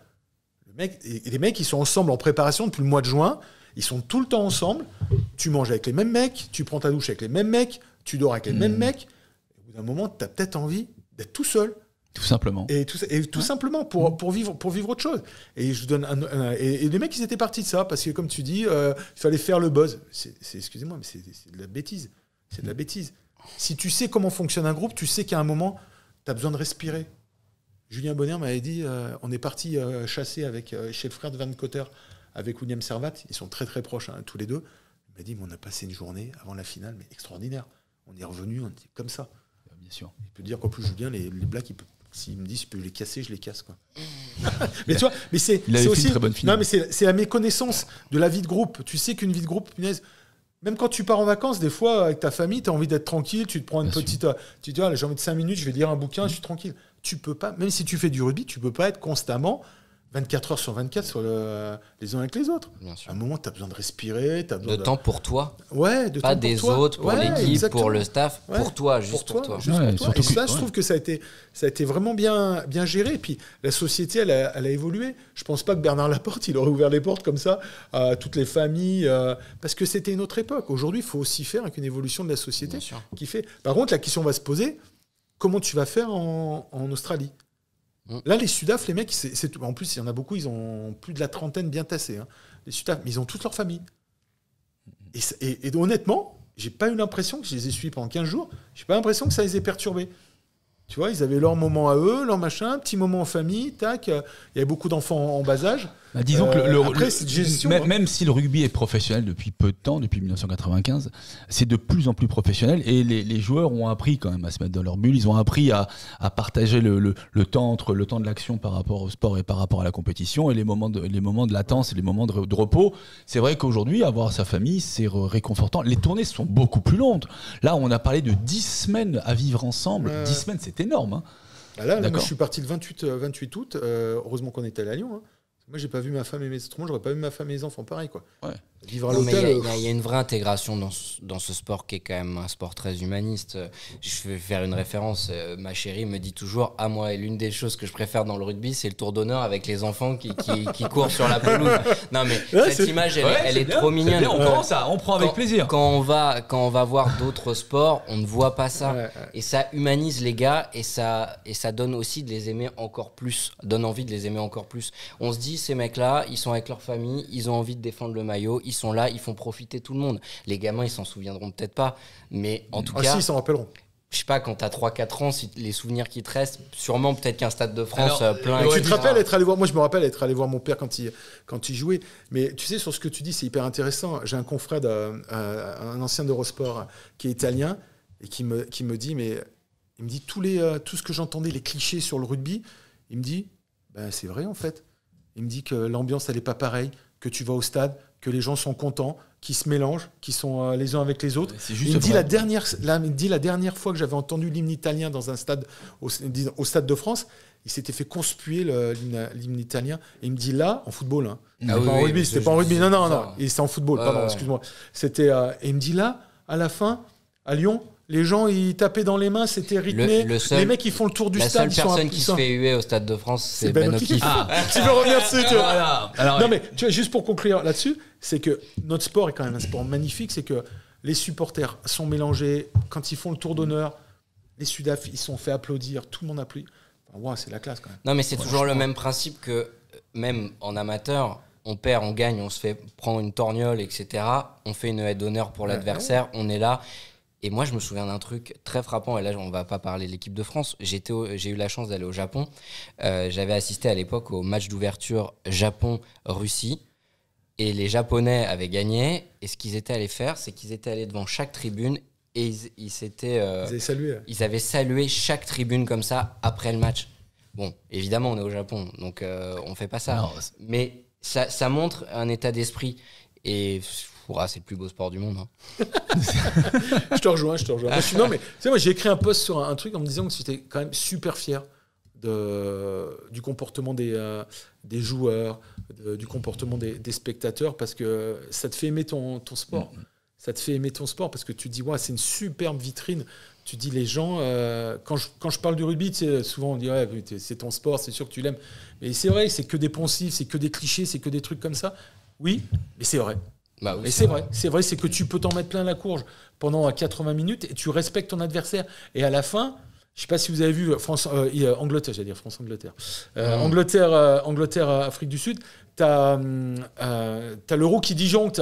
Les mecs ils sont ensemble en préparation depuis le mois de juin. Ils sont tout le temps ensemble. Tu manges avec les mêmes mecs, tu prends ta douche avec les mêmes mecs, tu dors avec les mêmes mecs. Au bout d'un moment, tu as peut-être envie d'être tout seul. Tout simplement. Et tout simplement pour vivre autre chose. Et je donne et les mecs ils étaient partis de ça parce que comme tu dis, il fallait faire le buzz. Excusez-moi, mais c'est de la bêtise. C'est de la bêtise. Si tu sais comment fonctionne un groupe, tu sais qu'à un moment, tu as besoin de respirer. Julien Bonner m'avait dit, on est parti chasser chez le frère de Van Cotter avec William Servat. Ils sont très très proches tous les deux. Il m'a dit, mais on a passé une journée avant la finale, mais extraordinaire. On est revenu, on était comme ça. Bien sûr. Il peut dire qu'en plus Julien, les blagues, s'il me dit je peux les casser, je les casse quoi. Mais tu vois, mais c'est aussi une très bonne finale. Non mais c'est la méconnaissance de la vie de groupe. Tu sais qu'une vie de groupe, punaise, même quand tu pars en vacances, des fois avec ta famille, tu as envie d'être tranquille, tu te prends une petite tu dis j'ai envie de 5 minutes, je vais lire un bouquin, je suis tranquille. Tu peux pas, même si tu fais du rugby, tu peux pas être constamment 24 heures sur 24 les uns avec les autres. Bien sûr. À un moment, tu as besoin de respirer, tu as besoin De temps pour toi. Ouais, de Pas temps pour des toi. autres, pour Ouais, l'équipe, exactement. pour le staff, Ouais. pour toi, juste pour toi. Juste Ouais, pour toi. surtout Et ça, que- je trouve que ça a été vraiment bien géré. Et puis, la société, elle a évolué. Je pense pas que Bernard Laporte, il aurait ouvert les portes comme ça à toutes les familles, parce que c'était une autre époque. Aujourd'hui, il faut aussi faire avec une évolution de la société Bien sûr. qui fait. Par contre, la question va se poser, comment tu vas faire en Australie? Là, les Sudaf, les mecs, en plus, il y en a beaucoup, ils ont plus de la trentaine bien tassés. Hein. Les Sudaf, mais ils ont toute leur famille. Et honnêtement, j'ai pas eu l'impression que je les ai suivis pendant 15 jours, j'ai pas l'impression que ça les ait perturbés. Tu vois, ils avaient leur moment à eux, leur machin, petit moment en famille, tac. Il y avait beaucoup d'enfants en bas âge. Bah, disons que après, c'est de gestion, même, hein. même si le rugby est professionnel depuis peu de temps, depuis 1995, c'est de plus en plus professionnel et les joueurs ont appris quand même à se mettre dans leur bulle. Ils ont appris à partager le temps entre le temps de l'action par rapport au sport et par rapport à la compétition et les moments de latence et les moments de repos. C'est vrai qu'aujourd'hui, avoir sa famille, c'est réconfortant. Les tournées sont beaucoup plus longues. Là, on a parlé de 10 semaines à vivre ensemble. 10 semaines, c'est énorme. Hein. Là, moi, D'accord. je suis parti le 28 août. Heureusement qu'on était allé à Lyon. Hein. Moi, j'ai pas vu ma femme et mes autrement, j'aurais pas vu ma femme et mes enfants pareil, quoi. Ouais. Vivre à Non, mais l'hôtel. il y a une vraie intégration dans ce sport qui est quand même un sport très humaniste. Je vais faire une référence. Ma chérie me dit toujours, moi, l'une des choses que je préfère dans le rugby, c'est le tour d'honneur avec les enfants qui courent sur la pelouse. Non, mais cette image, elle est trop mignonne. Bien, on prend avec plaisir. Quand on va voir d'autres sports, on ne voit pas ça. Ouais. Et ça humanise les gars et ça donne aussi de les aimer encore plus, donne envie de les aimer encore plus. On se dit, ces mecs-là, ils sont avec leur famille, ils ont envie de défendre le maillot, ils sont là, ils font profiter tout le monde. Les gamins, ils s'en souviendront peut-être pas, mais en tout cas, Si, ils s'en rappelleront. je sais pas, quand t'as 3-4 ans, si les souvenirs qui te restent, sûrement peut-être qu'un Stade de France Alors, plein. Tu te etc. rappelles être allé voir, moi je me rappelle être allé voir mon père quand il jouait, mais tu sais, sur ce que tu dis, c'est hyper intéressant. J'ai un confrère, un ancien d'Eurosport qui est italien, et qui me dit, mais il me dit tout ce que j'entendais, les clichés sur le rugby, il me dit, c'est vrai en fait. Il me dit que l'ambiance, elle n'est pas pareille, que tu vas au stade, que les gens sont contents, qu'ils se mélangent, qu'ils sont les uns avec les autres. C'est juste Il me dit vrai. la dernière fois que j'avais entendu l'hymne italien dans un stade, au Stade de France, il s'était fait conspuer l'hymne italien. Et il me dit là, en football, hein. Ah C'était oui, pas en oui, rugby, mais c'était c'est pas en rugby. juste Non, ça. c'est en football, pardon, Ouais. excuse-moi. C'était, et il me dit là, à la fin, à Lyon, les gens, ils tapaient dans les mains, c'était rythmé. Le seul- les mecs, ils font le tour du La stade. seule personne qui se fait huer au Stade de France, c'est Ben O'Keefe. Tu veux revenir dessus, tu vois. Voilà. Alors, Non, mais tu vois, juste pour conclure là-dessus, c'est que notre sport est quand même un sport magnifique. C'est que les supporters sont mélangés. Quand ils font le tour d'honneur, les Sudaf, ils sont fait applaudir. Tout le monde applaudit. Enfin, wow, c'est la classe quand même. Non, mais c'est toujours le même principe que même en amateur, on perd, on gagne, on se fait prendre une torgnole, etc. On fait une aide d'honneur pour l'adversaire, on est là. Et moi, je me souviens d'un truc très frappant, et là, on va pas parler de l'équipe de France. J'ai eu la chance d'aller au Japon. J'avais assisté à l'époque au match d'ouverture Japon-Russie. Et les Japonais avaient gagné. Et ce qu'ils étaient allés faire, c'est qu'ils étaient allés devant chaque tribune et ils avaient salué chaque tribune comme ça après le match. Bon, évidemment, on est au Japon, donc on fait pas ça. Non, mais ça montre un état d'esprit. Et c'est le plus beau sport du monde. Hein. Je te rejoins. Non, mais tu sais, moi, j'ai écrit un post sur un truc en me disant que j'étais quand même super fier du comportement des joueurs, du comportement des spectateurs, parce que ça te fait aimer ton sport. Ça te fait aimer ton sport parce que tu te dis, ouais, c'est une superbe vitrine. Tu dis, les gens, quand je parle du rugby, tu sais, souvent on dit, ouais, c'est ton sport, c'est sûr que tu l'aimes. Mais c'est vrai, c'est que des poncifs, c'est que des clichés, c'est que des trucs comme ça. Oui, mais c'est vrai. Bah oui, Mais c'est vrai, c'est que tu peux t'en mettre plein la courge pendant 80 minutes et tu respectes ton adversaire. Et à la fin, je ne sais pas si vous avez vu Angleterre, j'allais dire France-Angleterre. Angleterre, Afrique du Sud, t'as l'euro qui disjoncte,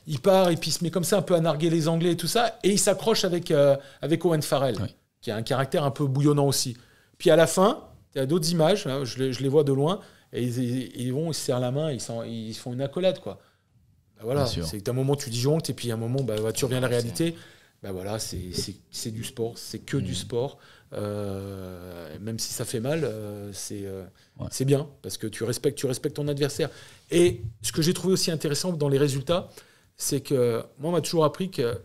il part et puis il se met comme ça un peu à narguer les Anglais et tout ça, et il s'accroche avec Owen Farrell, qui a un caractère un peu bouillonnant aussi. Puis à la fin, tu as d'autres images, hein, je les vois de loin, et ils se serrent la main, ils font une accolade, quoi. Voilà, c'est qu'à un moment tu disjonctes et puis à un moment tu reviens à la réalité. Voilà, c'est du sport, c'est que du sport. Même si ça fait mal, c'est bien parce que tu respectes ton adversaire. Et ce que j'ai trouvé aussi intéressant dans les résultats, c'est que moi, on m'a toujours appris que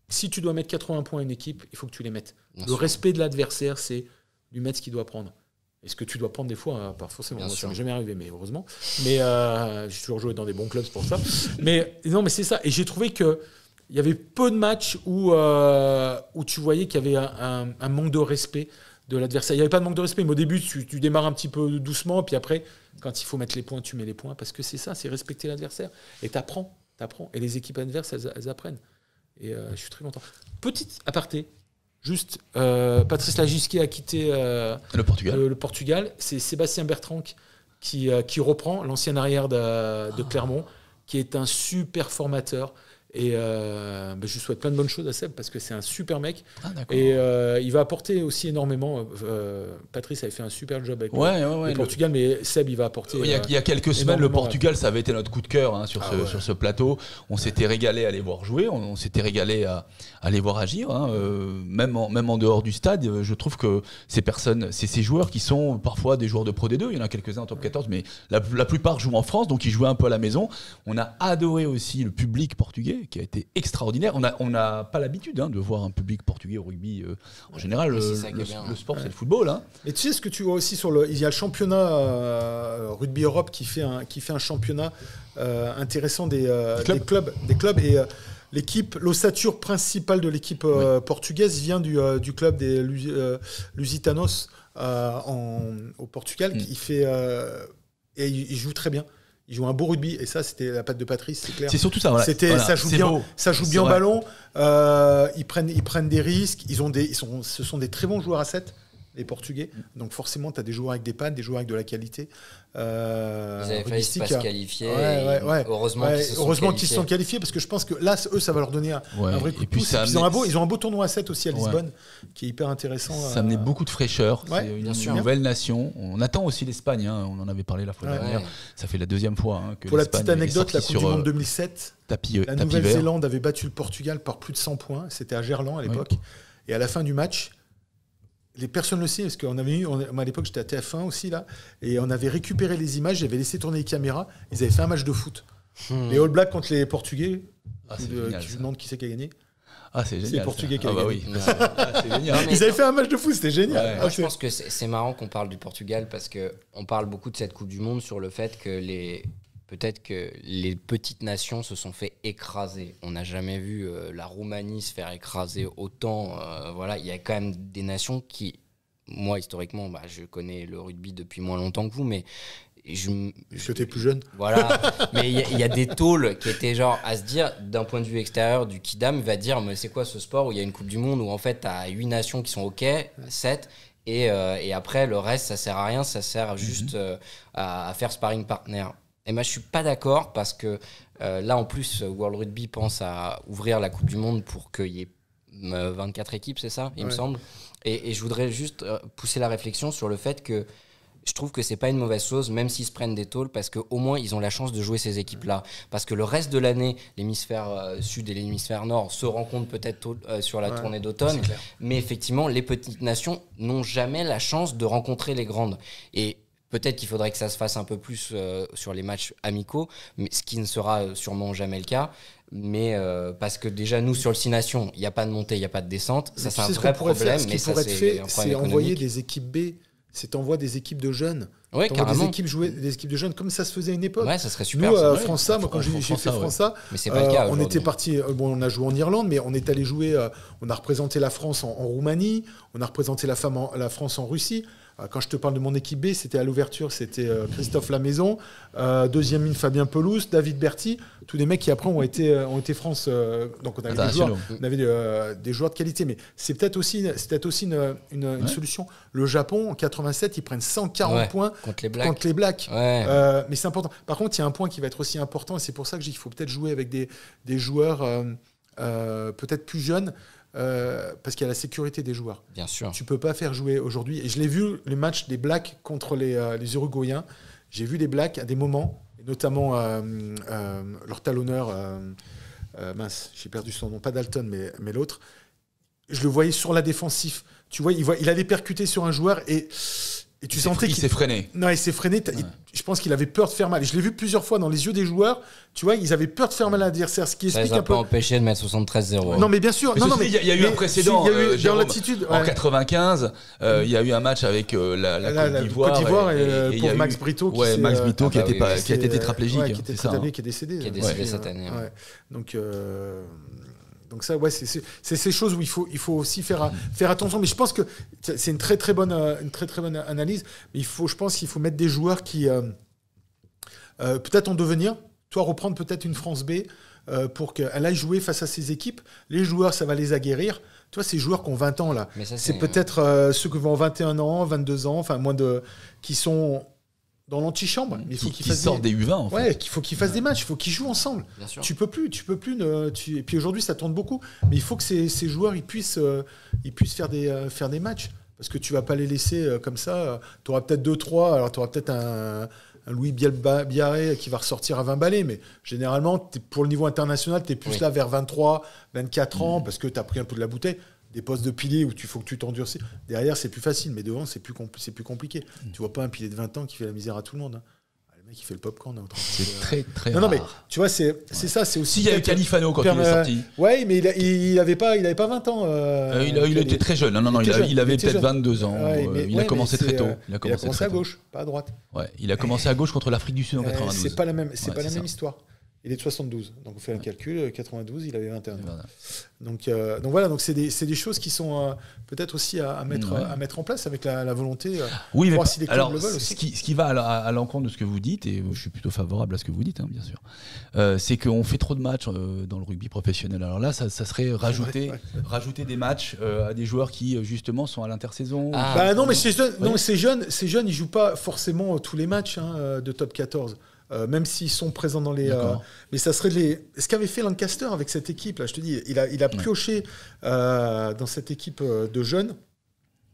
si tu dois mettre 80 points à une équipe, il faut que tu les mettes. Le respect de l'adversaire, c'est lui mettre ce qu'il doit prendre. Et ce que tu dois prendre des fois, pas forcément, ça m'est jamais arrivé, mais heureusement. Mais j'ai toujours joué dans des bons clubs pour ça. Mais non, mais c'est ça. Et j'ai trouvé que il y avait peu de matchs où tu voyais qu'il y avait un manque de respect de l'adversaire. Il n'y avait pas de manque de respect, mais au début, tu démarres un petit peu doucement, puis après, quand il faut mettre les points, tu mets les points, parce que c'est ça, c'est respecter l'adversaire. Et t'apprends. Et les équipes adverses, elles apprennent. Et je suis très content. Petite aparté, juste, Patrice Lagisquet a quitté le Portugal. C'est Sébastien Bertrand qui reprend, l'ancien arrière de Clermont, qui est un super formateur. Et je lui souhaite plein de bonnes choses à Seb parce que c'est un super mec. Et il va apporter aussi énormément. Patrice avait fait un super job avec le Portugal, mais Seb, il va apporter. Il y a quelques semaines, le Portugal, ça avait été notre coup de cœur sur ce plateau. On s'était régalé à les voir jouer, on s'était régalé à les voir agir. Même en dehors du stade, je trouve que ces joueurs qui sont parfois des joueurs de Pro D2, il y en a quelques-uns en top 14, mais la plupart jouent en France, donc ils jouaient un peu à la maison. On a adoré aussi le public portugais. portugais qui a été extraordinaire. On n'a pas l'habitude de voir un public portugais au rugby. En général, le sport, c'est le football. Hein. Et tu sais ce que tu vois aussi il y a le championnat Rugby Europe qui fait un championnat intéressant des clubs et l'ossature principale de l'équipe portugaise vient du club des Lusitanos au Portugal. Qui fait et il joue très bien. Ils jouent un beau rugby et ça c'était la patte de Patrice, c'est clair. C'est surtout ça. Voilà. Ça joue bien, beau. Ça joue bien au ballon. Ils prennent des risques. Ce sont des très bons joueurs à 7, les Portugais. Donc forcément, tu as des joueurs avec des pattes, des joueurs avec de la qualité. Ils avaient failli se qualifier. Heureusement qu'ils se sont qualifiés parce que je pense que là, eux, ça va leur donner un vrai coup de pouce. Ils ont un beau tournoi à 7 aussi à Lisbonne qui est hyper intéressant. Ça amenait beaucoup de fraîcheur. Ouais, c'est une nouvelle nation. On attend aussi l'Espagne. On en avait parlé la fois dernière. Ça fait la deuxième fois que pour la petite anecdote, la Coupe du Monde 2007, la Nouvelle-Zélande avait battu le Portugal par plus de 100 points. C'était à Gerland à l'époque. Et à la fin du match, les personnes le savent, parce qu'on avait eu, à l'époque j'étais à TF1 aussi là, et on avait récupéré les images, j'avais laissé tourner les caméras, ils avaient fait un match de foot. Les All Blacks contre les Portugais, je me demande qui c'est qui a gagné. Ah, c'est génial. C'est les Portugais qui a gagné. Oui. C'est génial. Ils avaient fait un match de foot, c'était génial. Moi, je pense que c'est marrant qu'on parle du Portugal parce qu'on parle beaucoup de cette Coupe du Monde sur le fait que peut-être que les petites nations se sont fait écraser. On n'a jamais vu la Roumanie se faire écraser autant. Il y a quand même des nations qui, moi historiquement, je connais le rugby depuis moins longtemps que vous, mais que t'es plus jeune. Voilà, mais il y a des tôles qui étaient genre à se dire, d'un point de vue extérieur, du Kidam va dire, mais c'est quoi ce sport où il y a une Coupe du Monde où en fait t'as 8 nations qui sont OK, 7. Et après, le reste, ça sert à rien, ça sert juste à faire sparring partner. Et moi, je suis pas d'accord parce que là, en plus, World Rugby pense à ouvrir la Coupe du Monde pour qu'il y ait 24 équipes, c'est ça, il me semble. Et je voudrais juste pousser la réflexion sur le fait que je trouve que c'est pas une mauvaise chose, même s'ils se prennent des tôles, parce qu'au moins, ils ont la chance de jouer ces équipes-là. Parce que le reste de l'année, l'hémisphère sud et l'hémisphère nord se rencontrent peut-être sur la tournée d'automne. Mais effectivement, les petites nations n'ont jamais la chance de rencontrer les grandes. Et peut-être qu'il faudrait que ça se fasse un peu plus sur les matchs amicaux, mais ce qui ne sera sûrement jamais le cas. Mais parce que déjà, nous, sur le 6 Nations, il n'y a pas de montée, il n'y a pas de descente. Ça, c'est un vrai problème. Ce qui pourrait être fait, c'est envoyer des équipes B. C'est envoyer des équipes de jeunes. Ouais, des équipes de jeunes, comme ça se faisait à une époque. Ouais, ça serait super. Nous, França, moi, quand j'ai fait França, mais c'est pas le cas. On était parti. On a joué en Irlande, mais on est allé jouer. On a représenté la France en Roumanie. On a représenté la France en Russie. Quand je te parle de mon équipe B, c'était à l'ouverture, c'était Christophe Lamaison, deuxième ligne Fabien Pelouse, David Berti, tous les mecs qui après ont été France. Donc on avait des joueurs de qualité, mais c'est peut-être aussi une solution. Le Japon en 87, ils prennent 140 points contre les Blacks. Mais c'est important. Par contre, il y a un point qui va être aussi important, et c'est pour ça que je dis qu'il faut peut-être jouer avec des joueurs peut-être plus jeunes. Parce qu'il y a la sécurité des joueurs. Bien sûr. Tu peux pas faire jouer aujourd'hui. Et je l'ai vu, les matchs des Blacks contre les Uruguayens. J'ai vu les Blacks à des moments, et notamment leur talonneur, j'ai perdu son nom, pas Dalton, mais l'autre. Je le voyais sur la défensive. Tu vois, il allait percuter sur un joueur et tu sentais qu'il s'est freiné. Non, il s'est freiné. Je pense qu'il avait peur de faire mal. Et je l'ai vu plusieurs fois dans les yeux des joueurs. Tu vois, ils avaient peur de faire mal à l'adversaire. Ce qui explique un peu. Ça les a pas empêchés de mettre 73-0. Non, mais bien sûr. Il y a eu un précédent. Dans l'attitude. En 95, il y a eu un match avec la Côte d'Ivoire. Et pour Max Brito. Max Brito qui a été tétraplégique. Qui était tétraplégique, qui est décédé. Qui est décédé cette année. Donc ça, c'est ces choses où il faut aussi faire attention. Mais je pense que c'est une très très bonne analyse. Mais je pense qu'il faut mettre des joueurs qui peut-être en devenir. Toi, reprendre peut-être une France B pour qu'elle aille jouer face à ces équipes. Les joueurs, ça va les aguerrir. Tu vois, ces joueurs qui ont 20 ans là, c'est peut-être ceux qui vont 21 ans, 22 ans, enfin qui sont dans l'antichambre. Il faut qu'ils sortent des U20 en fait. Ouais, qu'il faut qu'ils fassent des matchs, il faut qu'ils jouent ensemble. Tu peux plus. Et puis aujourd'hui, ça tourne beaucoup, mais il faut que ces joueurs ils puissent faire des matchs, parce que tu vas pas les laisser comme ça. Tu auras peut-être 2-3, alors tu auras peut-être un Louis Biarré qui va ressortir à 20 balais, mais généralement, pour le niveau international, tu es plus là vers 23, 24 ans, parce que tu as pris un peu de la bouteille. Des postes de pilier où il faut que tu t'endurcis. Derrière, c'est plus facile, mais devant, c'est plus compliqué. Tu vois pas un pilier de 20 ans qui fait la misère à tout le monde. Qui fait le popcorn. C'est très très non, rare. mais tu vois, c'est ça, c'est aussi. S'il y avait Califano quand il est sorti. Ouais, mais il avait pas 20 ans. Il était très jeune. Non, il avait peut-être 22 ans. Il a commencé très tôt. Il a commencé à gauche, pas à droite. Ouais, il a commencé à gauche contre l'Afrique du Sud en 92. C'est pas la même histoire. Il est de 72, donc on fait un calcul, 92, il avait 21 ans. Donc voilà, donc c'est des choses qui sont peut-être aussi à mettre en place avec la volonté oui, mais voir si les clubs alors, le veulent aussi. Ce qui va à l'encontre de ce que vous dites, et je suis plutôt favorable à ce que vous dites, hein, bien sûr, c'est qu'on fait trop de matchs dans le rugby professionnel. Alors là, ça serait rajouter des matchs à des joueurs qui, justement, sont à l'intersaison. Non, mais ces jeunes, ils jouent pas forcément tous les matchs de top 14. Même s'ils sont présents dans les... mais ça serait ce qu'avait fait Lancaster avec cette équipe, là, je te dis, il a pioché dans cette équipe de jeunes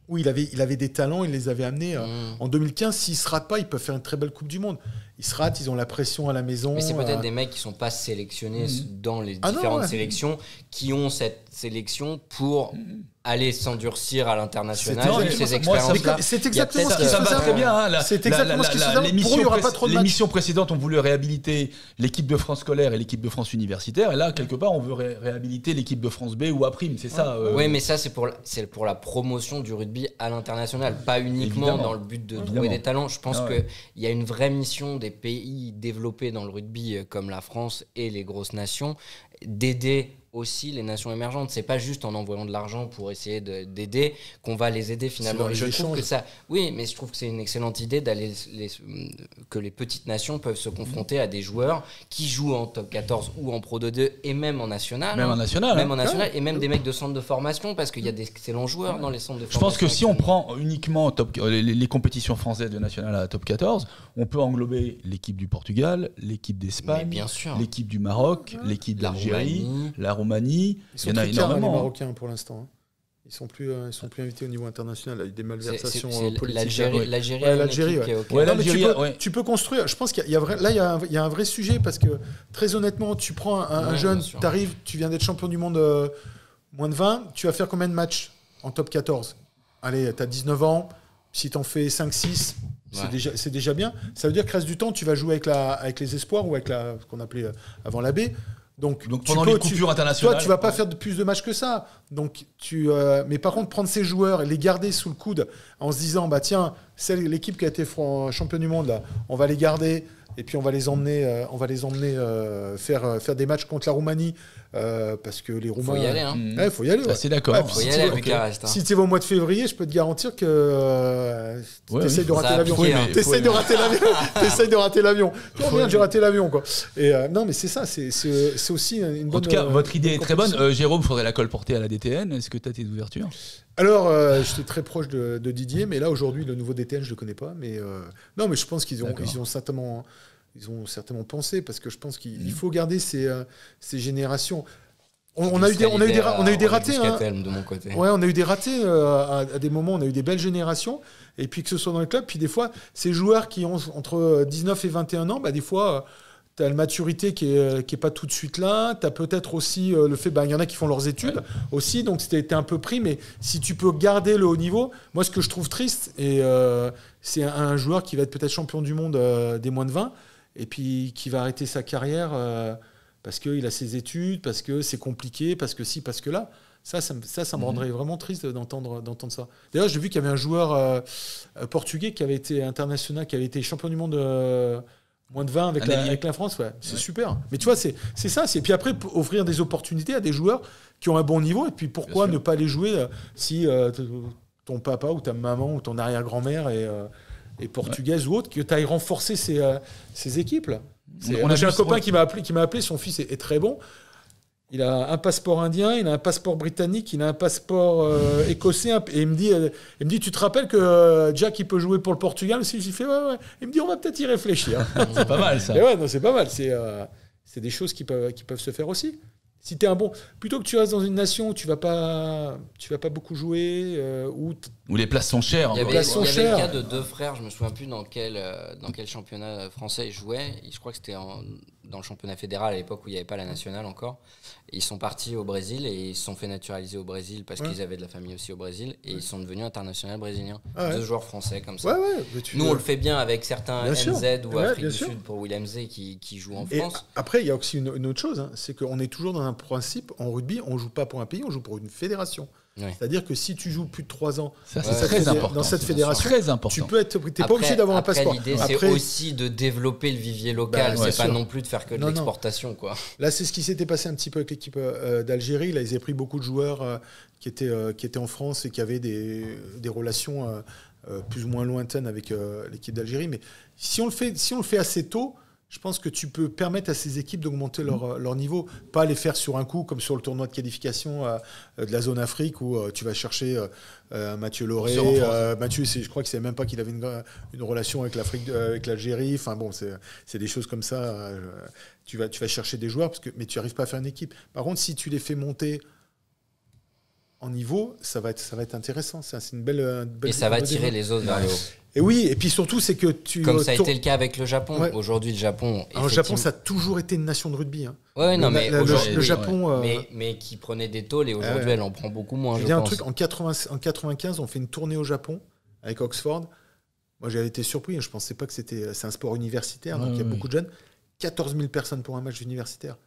où il avait des talents, il les avait amenés. En 2015, s'ils ne se ratent pas, ils peuvent faire une très belle Coupe du Monde. Ils se ratent, ils ont la pression à la maison. Mais c'est peut-être des mecs qui ne sont pas sélectionnés dans les différentes sélections, qui ont cette sélection pour aller s'endurcir à l'international. C'est exactement ce qui se ça faisait. Va très bien. Hein, c'est exactement ce qui se faisait. Pour eux, il n'y aura pas trop de matchs. L'émission précédente, on voulait réhabiliter l'équipe de France scolaire et l'équipe de France universitaire. Et là, quelque part, on veut réhabiliter l'équipe de France B ou A'. C'est ça. Oui, mais ça, c'est pour la promotion du rugby à l'international. Pas uniquement dans le but de trouver des talents. Je pense qu'il y a une vraie mission des pays développés dans le rugby comme la France et les grosses nations d'aider aussi les nations émergentes. C'est pas juste en envoyant de l'argent pour essayer d'aider qu'on va les aider finalement. Et je trouve que ça, oui, mais je trouve que c'est une excellente idée que les petites nations peuvent se confronter à des joueurs qui jouent en top 14 ou en Pro 2 et même en national. Même en national. Et même des mecs de centre de formation parce qu'il y a des excellents joueurs dans les centres de formation. Je pense que si on prend uniquement les compétitions françaises de national à top 14, on peut englober l'équipe du Portugal, l'équipe d'Espagne, l'équipe du Maroc, l'équipe d'Algérie, la Roumanie. Il y en a énormément. Les Marocains pour l'instant. Ils sont plus invités au niveau international. Il y a eu des malversations politiques. L'Algérie. Tu peux construire. Je pense qu'il y a un vrai sujet parce que très honnêtement, tu prends un jeune, tu viens d'être champion du monde moins de 20, tu vas faire combien de matchs en top 14 ? Allez, tu as 19 ans, si tu en fais 5-6, c'est déjà bien. Ça veut dire que reste du temps, tu vas jouer avec les espoirs ou avec ce qu'on appelait avant la B. Donc pendant les coupures internationales, toi, tu vas pas faire plus de matchs que ça. Donc mais par contre, prendre ces joueurs et les garder sous le coude en se disant, bah tiens, c'est l'équipe qui a été champion du monde là, on va les garder et puis on va les emmener faire des matchs contre la Roumanie parce que les Roumains. Faut y aller, hein. Faut y aller. C'est d'accord. Faut y aller à Bucarest. Si tu vas au mois de février, je peux te garantir que tu essayes de rater l'avion. Tu essayes de rater l'avion. Oh merde, j'ai raté l'avion quoi. Et non, mais c'est ça, c'est aussi une bonne. En tout cas, votre idée est très bonne. Jérôme, il faudrait la colporter à la DTN. Est-ce que tu as tes ouvertures ? Alors, j'étais très proche de Didier, mais là aujourd'hui, le nouveau DTN, je le connais pas. Mais non, mais je pense qu'ils ont certainement pensé parce que je pense qu'il faut garder ces générations. On a eu des ratés. De mon côté. Ouais, on a eu des ratés à des moments. On a eu des belles générations. Et puis que ce soit dans le club, puis des fois, ces joueurs qui ont entre 19 et 21 ans, bah des fois. Tu as la maturité qui est pas tout de suite là. Tu as peut-être aussi le fait, il y en a qui font leurs études aussi, donc c'était un peu pris. Mais si tu peux garder le haut niveau, moi ce que je trouve triste, c'est un joueur qui va être peut-être champion du monde des moins de 20, et puis qui va arrêter sa carrière parce qu'il a ses études, parce que c'est compliqué, parce que ci, parce que là. Ça me rendrait vraiment triste d'entendre ça. D'ailleurs, j'ai vu qu'il y avait un joueur portugais qui avait été international, qui avait été champion du monde... moins de 20 avec la France, c'est super. Mais tu vois, c'est ça. Et puis après, offrir des opportunités à des joueurs qui ont un bon niveau. Et puis pourquoi ne pas les jouer si ton papa ou ta maman ou ton arrière-grand-mère est portugaise ou autre, que tu ailles renforcer ces équipes-là. J'ai un copain qui m'a appelé, son fils est très bon. Il a un passeport indien, il a un passeport britannique, il a un passeport écossais. Et il me dit, tu te rappelles que Jack, il peut jouer pour le Portugal aussi ? J'ai fait, ouais. Il me dit, on va peut-être y réfléchir. C'est pas mal, ça. Et c'est pas mal. C'est des choses qui peuvent se faire aussi. Si tu es un bon... Plutôt que tu restes dans une nation où tu vas pas beaucoup jouer, où les places sont chères. Il y avait le cas de deux frères, je me souviens plus dans quel championnat français ils jouaient. Je crois que c'était dans le championnat fédéral à l'époque où il n'y avait pas la nationale encore. Et ils sont partis au Brésil et ils se sont fait naturaliser au Brésil parce qu'ils avaient de la famille aussi au Brésil et ils sont devenus internationaux brésiliens. 2 joueurs français comme ça. Nous, on le fait bien avec certains NZ ou Afrique du Sud pour Willem Zee qui jouent en France. Et après, il y a aussi une autre chose, hein, c'est qu'on est toujours dans un principe, en rugby, on ne joue pas pour un pays, on joue pour une fédération. Ouais. C'est-à-dire que si tu joues plus de 3 ans dans cette fédération, très important. tu peux être, t'es pas obligé d'avoir un passeport. L'idée, c'est aussi de développer le vivier local. C'est pas non plus de faire que de l'exportation, quoi. Là, c'est ce qui s'était passé un petit peu avec l'équipe d'Algérie. Là, ils avaient pris beaucoup de joueurs qui étaient en France et qui avaient des relations plus ou moins lointaines avec l'équipe d'Algérie. Mais si on le fait assez tôt, je pense que tu peux permettre à ces équipes d'augmenter leur niveau, pas les faire sur un coup, comme sur le tournoi de qualification de la zone Afrique, où tu vas chercher Mathieu Lauré. Mathieu, je crois qu'il ne savait même pas qu'il avait une relation avec l'Algérie. Enfin bon, c'est des choses comme ça. Tu vas chercher des joueurs, mais tu n'arrives pas à faire une équipe. Par contre, si tu les fais monter en niveau, ça va être intéressant. C'est une belle et ça va tirer les autres vers le haut. Et oui, et puis surtout, c'est que comme ça a été le cas avec le Japon. Ouais. Aujourd'hui, le Japon. Alors, le Japon, ça a toujours été une nation de rugby. Hein. Ouais, non, mais le Japon. Mais qui prenait des tôles et aujourd'hui, elle en prend beaucoup moins. Je pense. Un truc en 95, on fait une tournée au Japon avec Oxford. Moi, j'avais été surpris. Je pensais pas que c'est un sport universitaire, donc il y a beaucoup de jeunes. 14 000 personnes pour un match universitaire.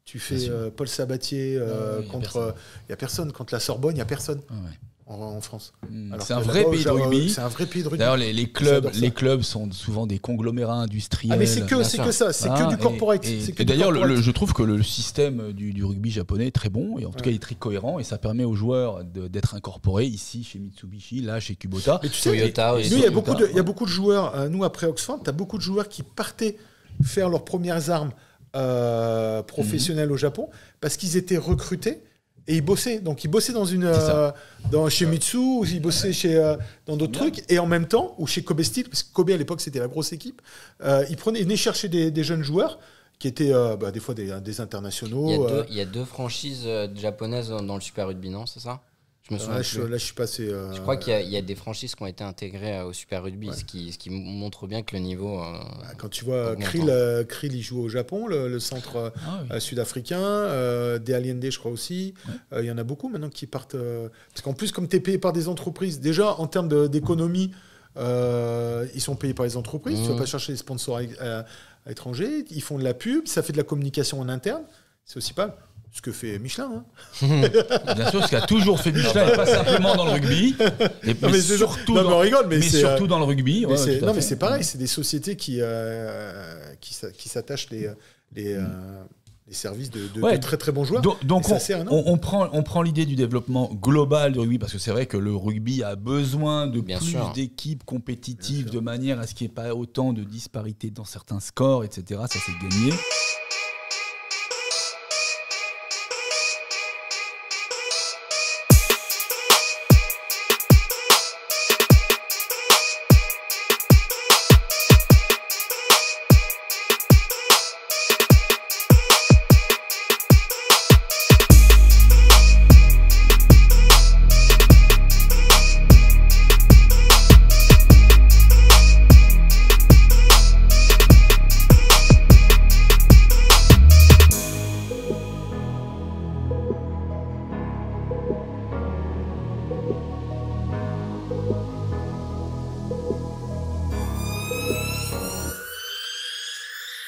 Tu fais Paul Sabatier contre. Il n'y a personne. Contre la Sorbonne, il n'y a personne. En France. C'est un vrai pays de rugby. C'est un vrai pays de rugby. D'ailleurs, les clubs sont souvent des conglomérats industriels. Ah, mais c'est que ça, c'est que du corporate. Et d'ailleurs, je trouve que le système du rugby japonais est très bon, et en tout cas, il est très cohérent, et ça permet aux joueurs d'être incorporés ici, chez Mitsubishi, là, chez Kubota. Et tu sais, Toyota aussi. Nous, il y a beaucoup de joueurs, nous, après Oxford, tu as beaucoup de joueurs qui partaient faire leurs premières armes professionnelles au Japon, parce qu'ils étaient recrutés. Et ils bossaient. Donc, ils bossaient chez Mitsu, ou ils bossaient dans d'autres trucs. Et en même temps, ou chez Kobe Steel, parce que Kobe, à l'époque, c'était la grosse équipe, ils venaient chercher des jeunes joueurs qui étaient des fois des internationaux. Il y a 2 franchises japonaises dans le Super Rugby, non? C'est ça? Je me souviens là, je suis passé. Je crois qu'il y a des franchises qui ont été intégrées au Super Rugby, ce qui montre bien que le niveau. Quand tu vois Krill, il joue au Japon, le centre sud-africain, De Allende, je crois aussi. Il y en a beaucoup maintenant qui partent. Parce qu'en plus, comme tu es payé par des entreprises, déjà en termes d'économie, ils sont payés par les entreprises. Tu ne vas pas chercher des sponsors à l'étranger. Ils font de la pub, ça fait de la communication en interne. C'est aussi pas ce que fait Michelin. Bien sûr, ce qu'a toujours fait Michelin, et pas simplement dans le rugby, mais surtout dans le rugby. Mais c'est pareil, c'est des sociétés qui s'attachent les services de très très bons joueurs. Donc on prend l'idée du développement global du rugby, parce que c'est vrai que le rugby a besoin de plus d'équipes compétitives, de manière à ce qu'il n'y ait pas autant de disparités dans certains scores, etc. Ça, c'est gagné.